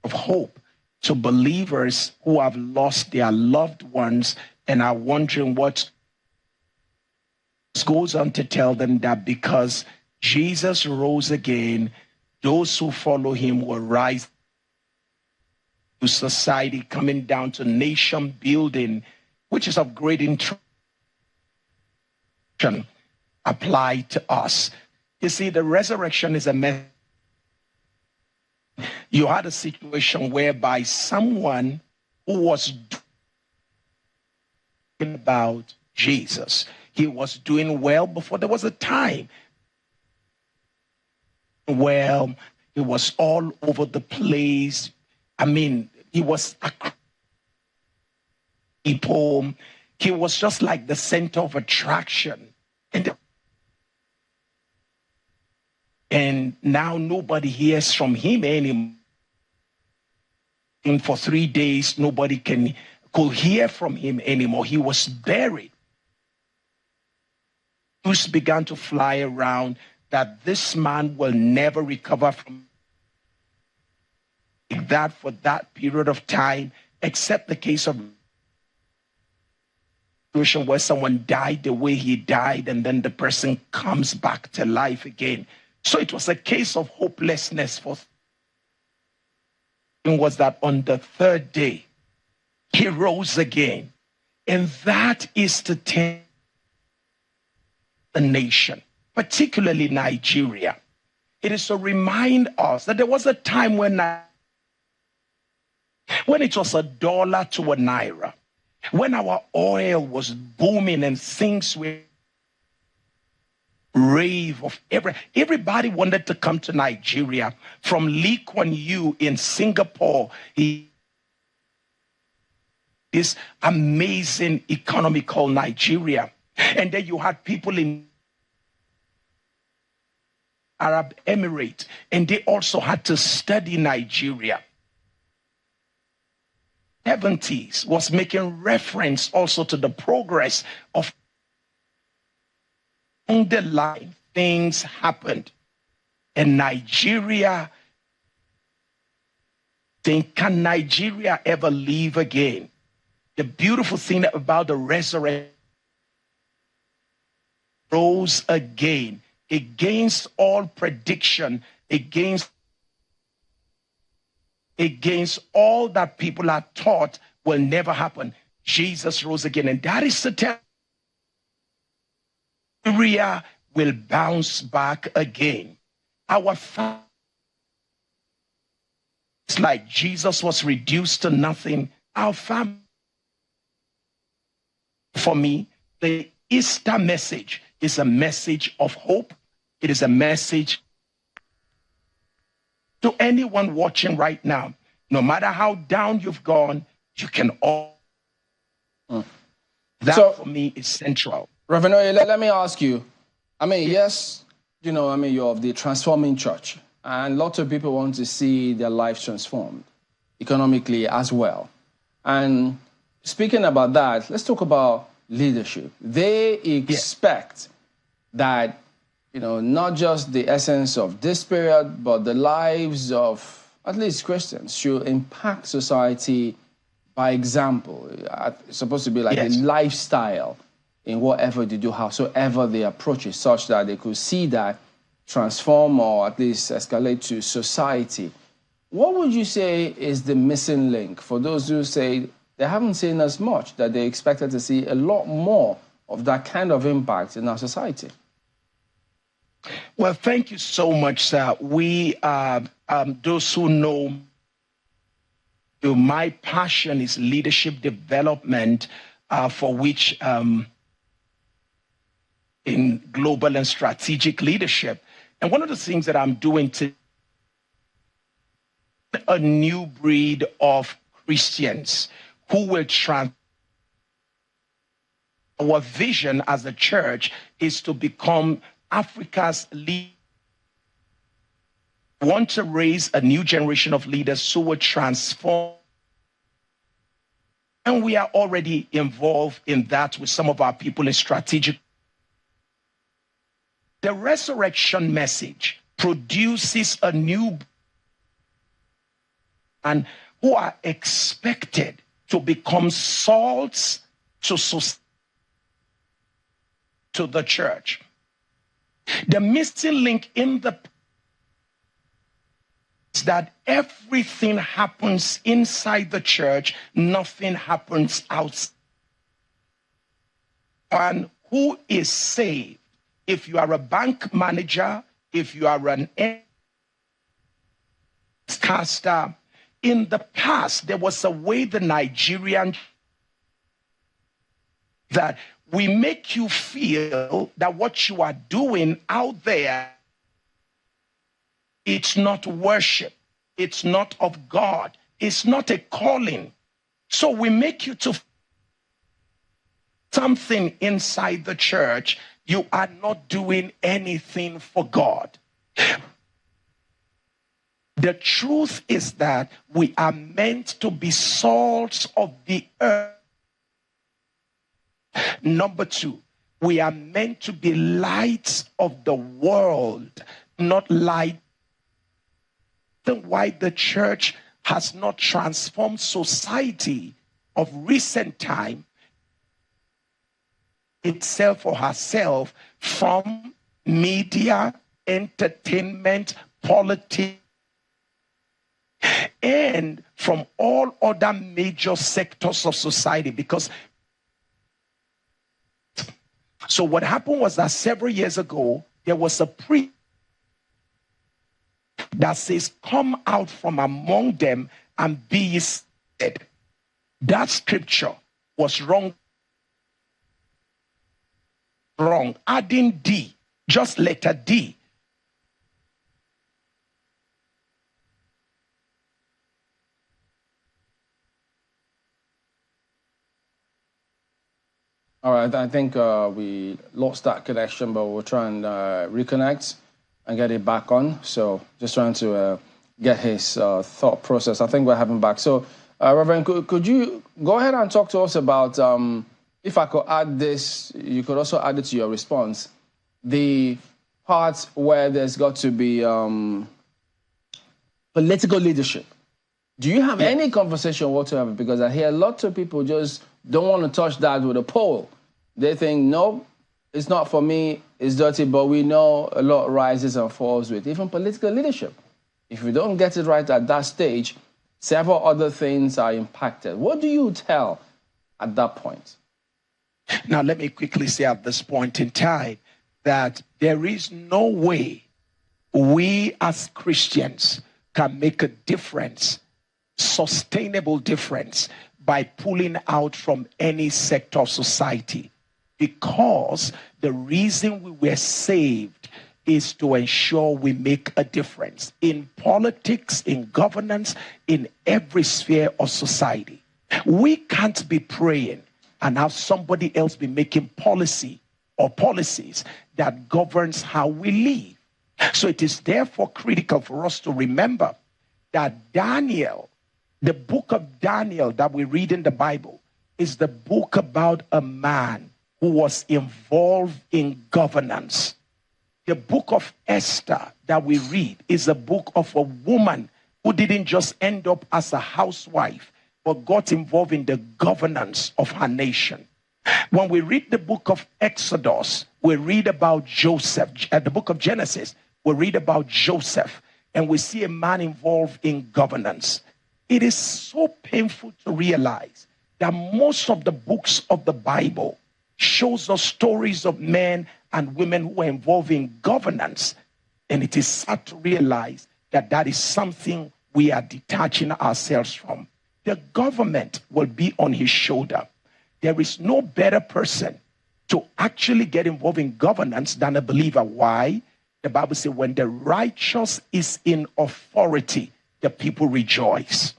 of hope to believers who have lost their loved ones and are wondering what goes on to tell them that because Jesus rose again, those who follow him will rise to society, coming down to nation building, which is of great interest applied to us. You see, the resurrection is a message. You had a situation whereby someone who was talking about Jesus, he was doing well before there was a time. Well, he was all over the place. I mean, he was a people. He was just like the center of attraction. And now nobody hears from him anymore. And for 3 days, nobody could hear from him anymore. He was buried. News began to fly around that this man will never recover from that for that period of time, except the case of where someone died the way he died, and then the person comes back to life again. So it was a case of hopelessness for him. Was that on the third day, he rose again. And that is to tell the nation, particularly Nigeria. It is to remind us that there was a time when it was $1 to a naira, when our oil was booming and things were rave of everybody wanted to come to Nigeria. From Lee Kuan Yew in Singapore, this amazing economy called Nigeria. And then you had people in Arab Emirates, and they also had to study Nigeria. 70s was making reference also to the progress of underlying things happened. And Nigeria, can Nigeria ever live again? The beautiful thing about the resurrection, rose again against all prediction, against all that people are taught will never happen. Jesus rose again, and that is to tell Nigeria will bounce back again. Our family, it's like Jesus was reduced to nothing. Our family, for me, the Easter message is a message of hope. It is a message to anyone watching right now. No matter how down you've gone, you can all. That for me is central. Reverend Oye, let me ask you. I mean, yes, you're of the transforming church, and lots of people want to see their lives transformed economically as well. And speaking about that, let's talk about leadership. They expect that, not just the essence of this period, but the lives of at least Christians should impact society by example. It's supposed to be like a lifestyle in whatever they do, howsoever they approach it, such that they could see that transform or at least escalate to society. What would you say is the missing link for those who say they haven't seen as much, that they expected to see a lot more of that kind of impact in our society? Well, thank you so much, sir. We, those who know, my passion is leadership development, for which in global and strategic leadership. And one of the things that I'm doing to a new breed of Christians who will our vision as a church is to become Africa's lead. We want to raise a new generation of leaders who will transform. And we are already involved in that with some of our people in strategic. The resurrection message produces a new and who are expected to become salts to the church. The missing link in the is that everything happens inside the church, nothing happens outside. And who is saved? If you are a bank manager, if you are an caster, in the past, there was a way the Nigerian that we make you feel that what you are doing out there, it's not worship, it's not of God, it's not a calling. So we make you to something inside the church, you are not doing anything for God. The truth is that we are meant to be salts of the earth. Number two, we are meant to be lights of the world, not light. Why the church has not transformed society of recent time itself or herself from media, entertainment, politics, and from all other major sectors of society. Because so what happened was that several years ago, there was a priest that says, come out from among them and be ye saved. That scripture was wrong. Adding D, just letter D. All right, I think we lost that connection, but we'll try and reconnect and get it back on. So just trying to get his thought process. I think we're having back. So, Reverend, could you go ahead and talk to us about, if I could add this, you could also add it to your response, the parts where there's got to be political leadership. Do you have any conversation whatsoever? Because I hear lots of people just don't want to touch that with a pole. They think, no, it's not for me, it's dirty, but we know a lot rises and falls with even political leadership. If we don't get it right at that stage, several other things are impacted. What do you tell at that point? Now, let me quickly say at this point in time that there is no way we as Christians can make a difference, sustainable difference, by pulling out from any sector of society. Because the reason we were saved is to ensure we make a difference in politics, in governance, in every sphere of society. We can't be praying and have somebody else be making policy or policies that governs how we live. So it is therefore critical for us to remember that Daniel, the book of Daniel that we read in the Bible, is the book about a man who was involved in governance. The book of Esther that we read is a book of a woman who didn't just end up as a housewife, but got involved in the governance of her nation. When we read the book of Exodus, we read about Joseph. At the book of Genesis, we read about Joseph, and we see a man involved in governance. It is so painful to realize that most of the books of the Bible shows us stories of men and women who are involved in governance. And it is sad to realize that that is something we are detaching ourselves from. The government will be on his shoulder. There is no better person to actually get involved in governance than a believer. Why? The Bible says when the righteous is in authority, the people rejoice.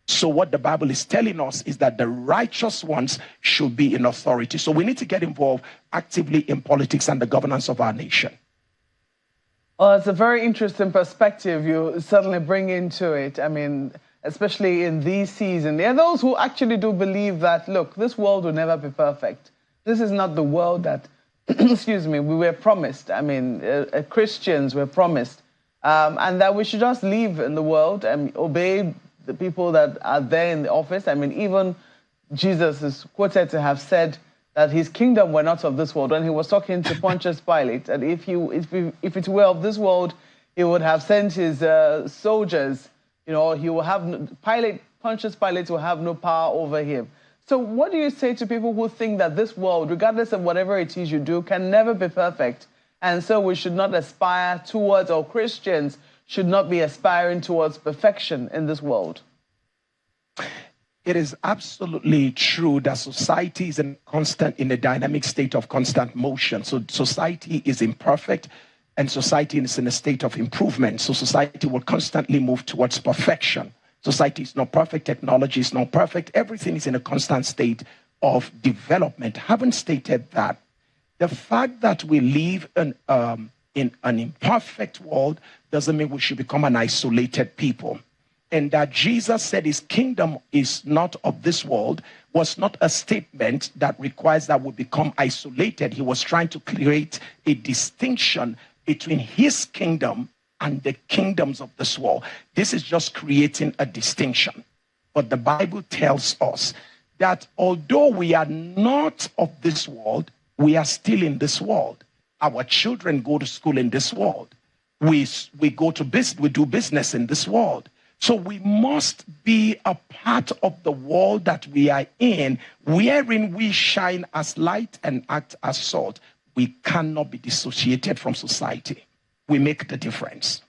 So what the Bible is telling us is that the righteous ones should be in authority. So we need to get involved actively in politics and the governance of our nation. Well, it's a very interesting perspective you certainly bring into it. I mean, especially in these seasons. There are those who actually do believe that, look, this world will never be perfect. This is not the world that, excuse me, we were promised. I mean, Christians were promised. And that we should just live in the world and obey the people that are there in the office. I mean, even Jesus is quoted to have said that his kingdom were not of this world when he was talking to Pontius Pilate. And if it were of this world, he would have sent his soldiers. You know, he will have Pontius Pilate will have no power over him. So what do you say to people who think that this world, regardless of whatever it is you do, can never be perfect? And so we should not aspire towards, or Christians should not be aspiring towards perfection in this world? It is absolutely true that society is in a dynamic state of constant motion. So society is imperfect and society is in a state of improvement. So society will constantly move towards perfection. Society is not perfect, technology is not perfect, everything is in a constant state of development. Having stated that, the fact that we live in an imperfect world doesn't mean we should become an isolated people. And that Jesus said his kingdom is not of this world was not a statement that requires that we become isolated. He was trying to create a distinction between his kingdom and the kingdoms of this world. This is just creating a distinction. But the Bible tells us that although we are not of this world, we are still in this world. Our children go to school in this world. We go to business, we do business in this world. So we must be a part of the world that we are in, wherein we shine as light and act as salt. We cannot be dissociated from society. We make the difference.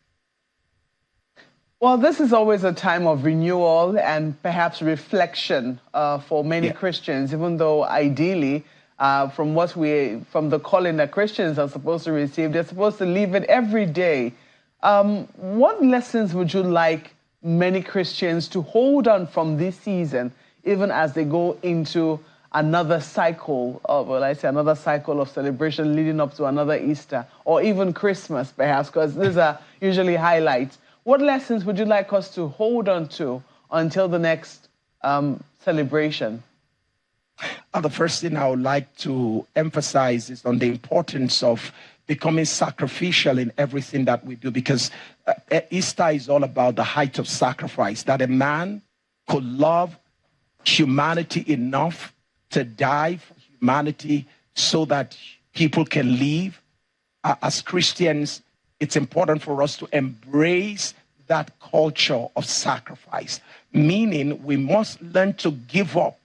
Well, this is always a time of renewal and perhaps reflection for many Christians, even though ideally, from the calling that Christians are supposed to receive, they're supposed to live it every day. What lessons would you like many Christians to hold on from this season, even as they go into another cycle of, another cycle of celebration leading up to another Easter, or even Christmas, perhaps, because these are usually highlights. What lessons would you like us to hold on to until the next celebration? The first thing I would like to emphasize is on the importance of becoming sacrificial in everything that we do, because Easter is all about the height of sacrifice, that a man could love humanity enough to die for humanity so that people can live. As Christians, it's important for us to embrace that culture of sacrifice, meaning we must learn to give up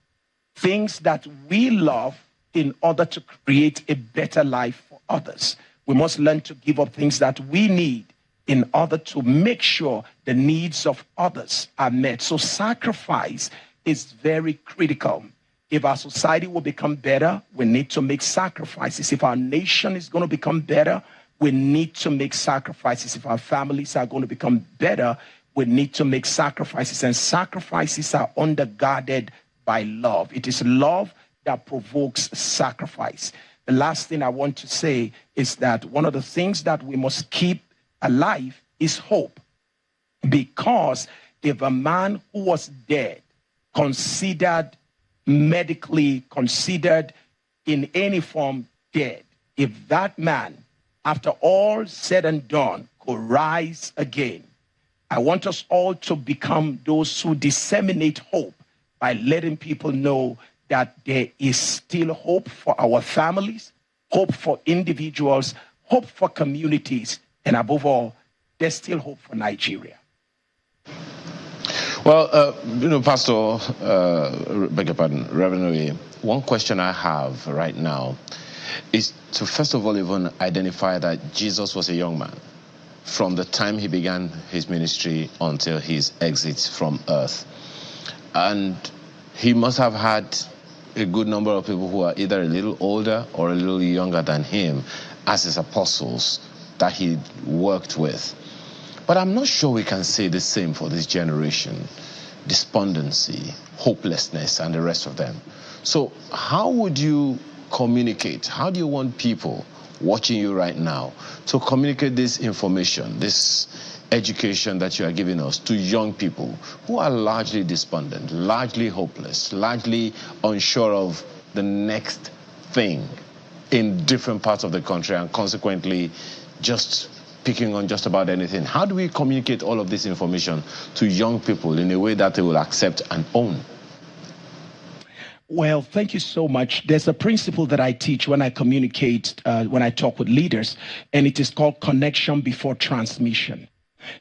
things that we love in order to create a better life for others. We must learn to give up things that we need in order to make sure the needs of others are met. So sacrifice is very critical. If our society will become better, we need to make sacrifices. If our nation is going to become better, we need to make sacrifices. If our families are going to become better, we need to make sacrifices. And sacrifices are undergirded by love. It is love that provokes sacrifice. The last thing I want to say is that one of the things that we must keep alive is hope. Because if a man who was dead, medically considered in any form dead, if that man, after all said and done, could rise again, I want us all to become those who disseminate hope by letting people know that there is still hope for our families, hope for individuals, hope for communities, and above all, there's still hope for Nigeria. Well, Pastor, beg your pardon, Reverend Oye, one question I have right now is to first of all even identify that Jesus was a young man from the time he began his ministry until his exit from earth. And he must have had a good number of people who are either a little older or a little younger than him as his apostles that he worked with. But I'm not sure we can say the same for this generation. Despondency, hopelessness, and the rest of them. So how would you communicate? How do you want people watching you right now to communicate this information, this education that you are giving us to young people who are largely despondent, largely hopeless, largely unsure of the next thing in different parts of the country, and consequently just picking on just about anything. How do we communicate all of this information to young people in a way that they will accept and own? Well, thank you so much. There's a principle that I teach when I communicate, when I talk with leaders, and it is called connection before transmission.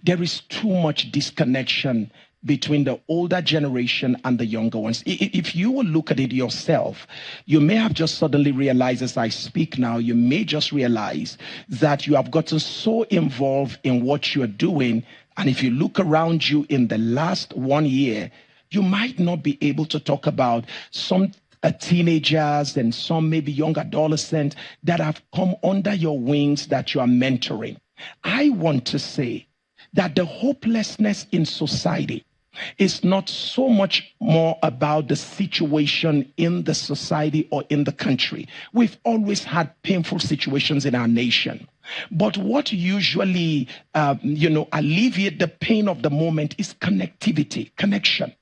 There is too much disconnection between the older generation and the younger ones. If you will look at it yourself, you may have just suddenly realized as I speak now, you may just realize that you have gotten so involved in what you're doing. And if you look around you in the last 1 year, you might not be able to talk about some teenagers and some maybe young adolescents that have come under your wings that you are mentoring. I want to say that the hopelessness in society is not so much more about the situation in the society or in the country. We've always had painful situations in our nation. But what usually, alleviate the pain of the moment is connectivity, connection.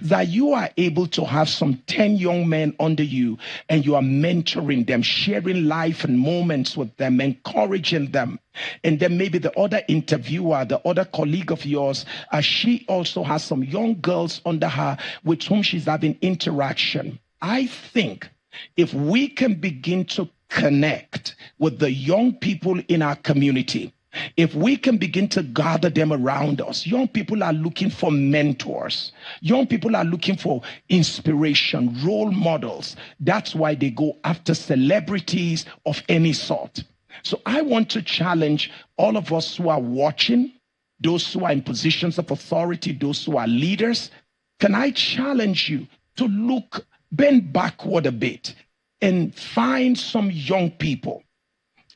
That you are able to have some 10 young men under you and you are mentoring them, sharing life and moments with them, encouraging them. And then maybe the other interviewer, the other colleague of yours, she also has some young girls under her with whom she's having interaction. I think if we can begin to connect with the young people in our community, if we can begin to gather them around us, young people are looking for mentors. Young people are looking for inspiration, role models. That's why they go after celebrities of any sort. So I want to challenge all of us who are watching, those who are in positions of authority, those who are leaders. Can I challenge you to bend backward a bit and find some young people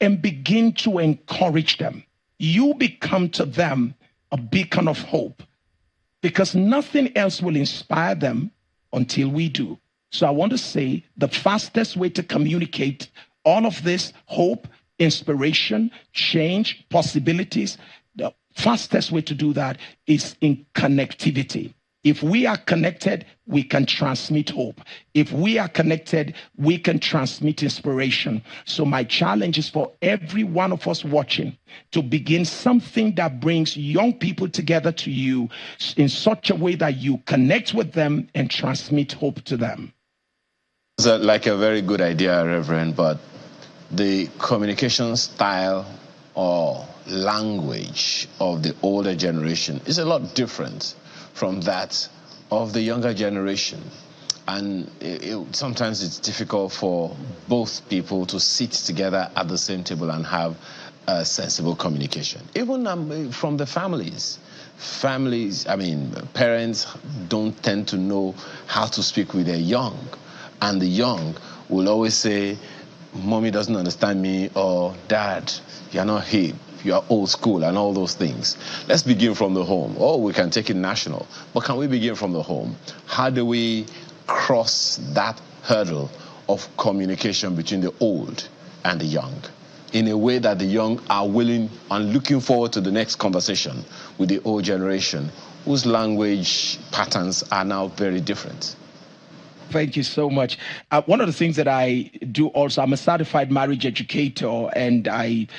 and begin to encourage them? You become to them a beacon of hope because nothing else will inspire them until we do. So I want to say the fastest way to communicate all of this hope, inspiration, change, possibilities, the fastest way to do that is in connectivity. If we are connected, we can transmit hope. If we are connected, we can transmit inspiration. So my challenge is for every one of us watching to begin something that brings young people together to you in such a way that you connect with them and transmit hope to them. It's like a very good idea, Reverend, but the communication style or language of the older generation is a lot different from that of the younger generation. And sometimes it's difficult for both people to sit together at the same table and have a sensible communication. Even from the families. Parents don't tend to know how to speak with their young. And the young will always say, Mommy doesn't understand me, or Dad, you're not hip, you are old school, and all those things. Let's begin from the home. Oh, we can take it national, but can we begin from the home? How do we cross that hurdle of communication between the old and the young in a way that the young are willing and looking forward to the next conversation with the old generation whose language patterns are now very different? Thank you so much. One of the things that I do also, I'm a certified marriage educator, and I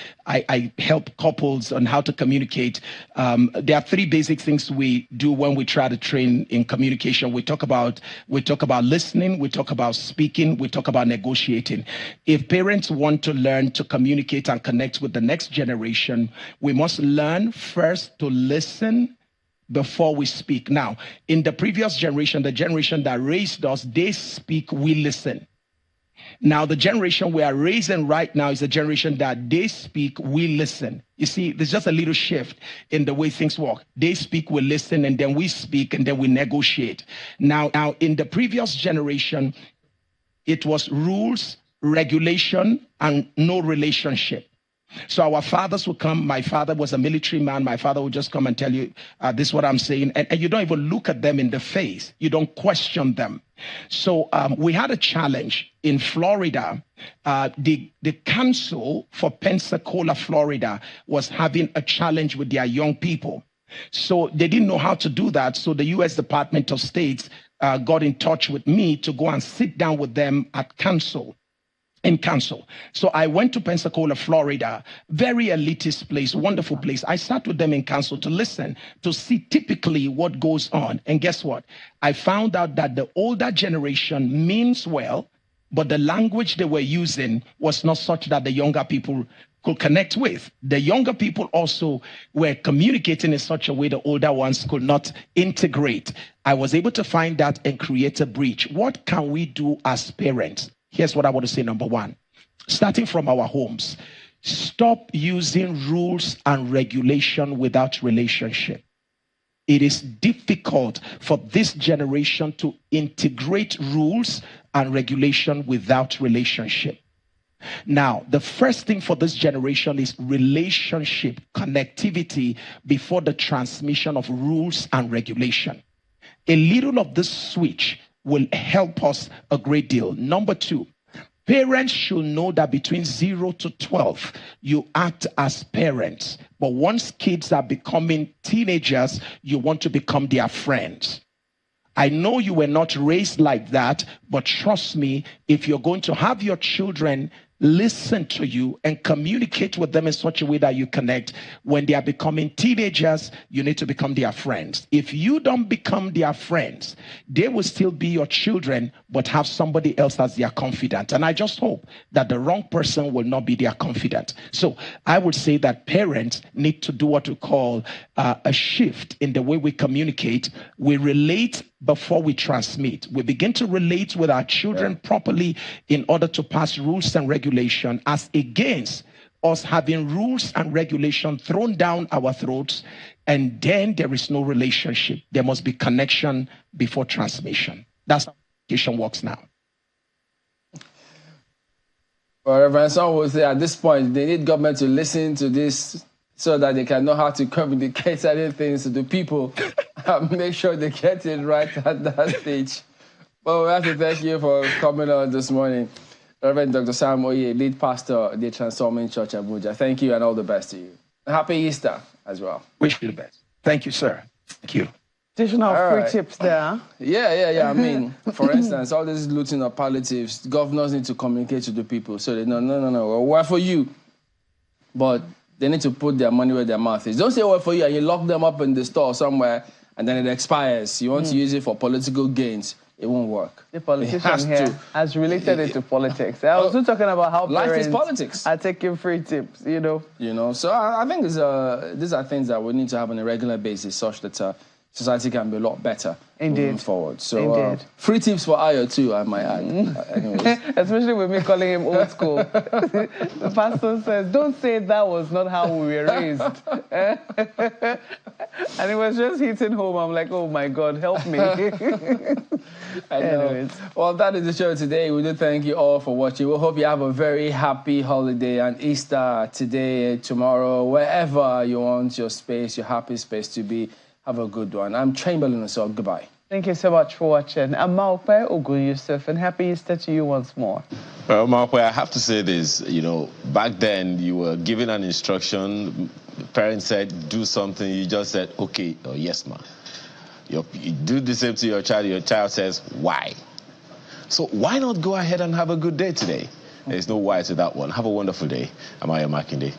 help couples on how to communicate. There are three basic things we do when we try to train in communication. We talk about listening, we talk about speaking, we talk about negotiating. If parents want to learn to communicate and connect with the next generation, we must learn first to listen before we speak. Now, in the previous generation, the generation that raised us, they speak, we listen. Now, the generation we are raising right now is a generation that they speak, we listen. You see, there's just a little shift in the way things work. They speak, we listen, and then we speak, and then we negotiate. Now, in the previous generation, it was rules, regulation, and no relationship. So our fathers would come. My father was a military man. My father would just come and tell you, this is what I'm saying. And you don't even look at them in the face. You don't question them. So we had a challenge in Florida. The council for Pensacola, Florida, was having a challenge with their young people. So they didn't know how to do that. So the U.S. Department of State got in touch with me to go and sit down with them at council. in council. So I went to Pensacola, Florida, very elitist place, wonderful place. I sat with them in council to listen, to see typically what goes on. And guess what? I found out that the older generation means well, but the language they were using was not such that the younger people could connect with. The younger people also were communicating in such a way the older ones could not integrate. I was able to find that and create a bridge. What can we do as parents? Here's what I want to say. Number one, starting from our homes, stop using rules and regulation without relationship. It is difficult for this generation to integrate rules and regulation without relationship. Now, the first thing for this generation is relationship, connectivity before the transmission of rules and regulation. A little of this switch will help us a great deal. Number two, parents should know that between 0 to 12, you act as parents. But once kids are becoming teenagers, you want to become their friends. I know you were not raised like that, but trust me, if you're going to have your children listen to you and communicate with them in such a way that you connect, when they are becoming teenagers, you need to become their friends. If you don't become their friends, they will still be your children, but have somebody else as their confidant. And I just hope that the wrong person will not be their confidant. So I would say that parents need to do what we call a shift in the way we communicate. We relate before we transmit. We begin to relate with our children properly in order to pass rules and regulation, as against us having rules and regulation thrown down our throats, and then there is no relationship. There must be connection before transmission. That's how communication works now. Well, Reverend Son will say at this point, they need government to listen to this so that they can know how to communicate certain things to the people and make sure they get it right at that stage. Well, we have to thank you for coming on this morning. Reverend Dr. Sam Oye, lead pastor at the Transforming Church Abuja. Thank you and all the best to you. Happy Easter as well. Wish you the best. Thank you, sir. Thank you. Additional free tips there. Yeah. I mean, for instance, all this looting of palliatives, governors need to communicate to the people so they know, no, we're for you. But they need to put their money where their mouth is. Don't say we're for you and you lock them up in the store somewhere and then it expires. You want to use it for political gains. It won't work. The politician here has related it to politics. I was talking about how life parents is politics. Are taking free tips, you know. So I think these are things that we need to have on a regular basis, such that society can be a lot better moving forward. So free tips for Ayo too, I might add. Anyways. Especially with me calling him old school. The pastor says, don't say that was not how we were raised. And it was just hitting home. I'm like, oh my God, help me. Anyways. Well, that is the show today. We do thank you all for watching. We hope you have a very happy holiday and Easter today, tomorrow, wherever you want your space, your happy space to be. Have a good one. I'm Chamberlain, so goodbye. Thank you so much for watching. I'm Maupe Ogu Yusuf, and happy Easter to you once more. Well, Maupe, I have to say this. Back then, you were given an instruction. The parents said, do something. You just said, okay, or yes, ma'am. You do the same to your child says, why? So why not go ahead and have a good day today? There's no why to that one. Have a wonderful day. I'm Aya Makinde.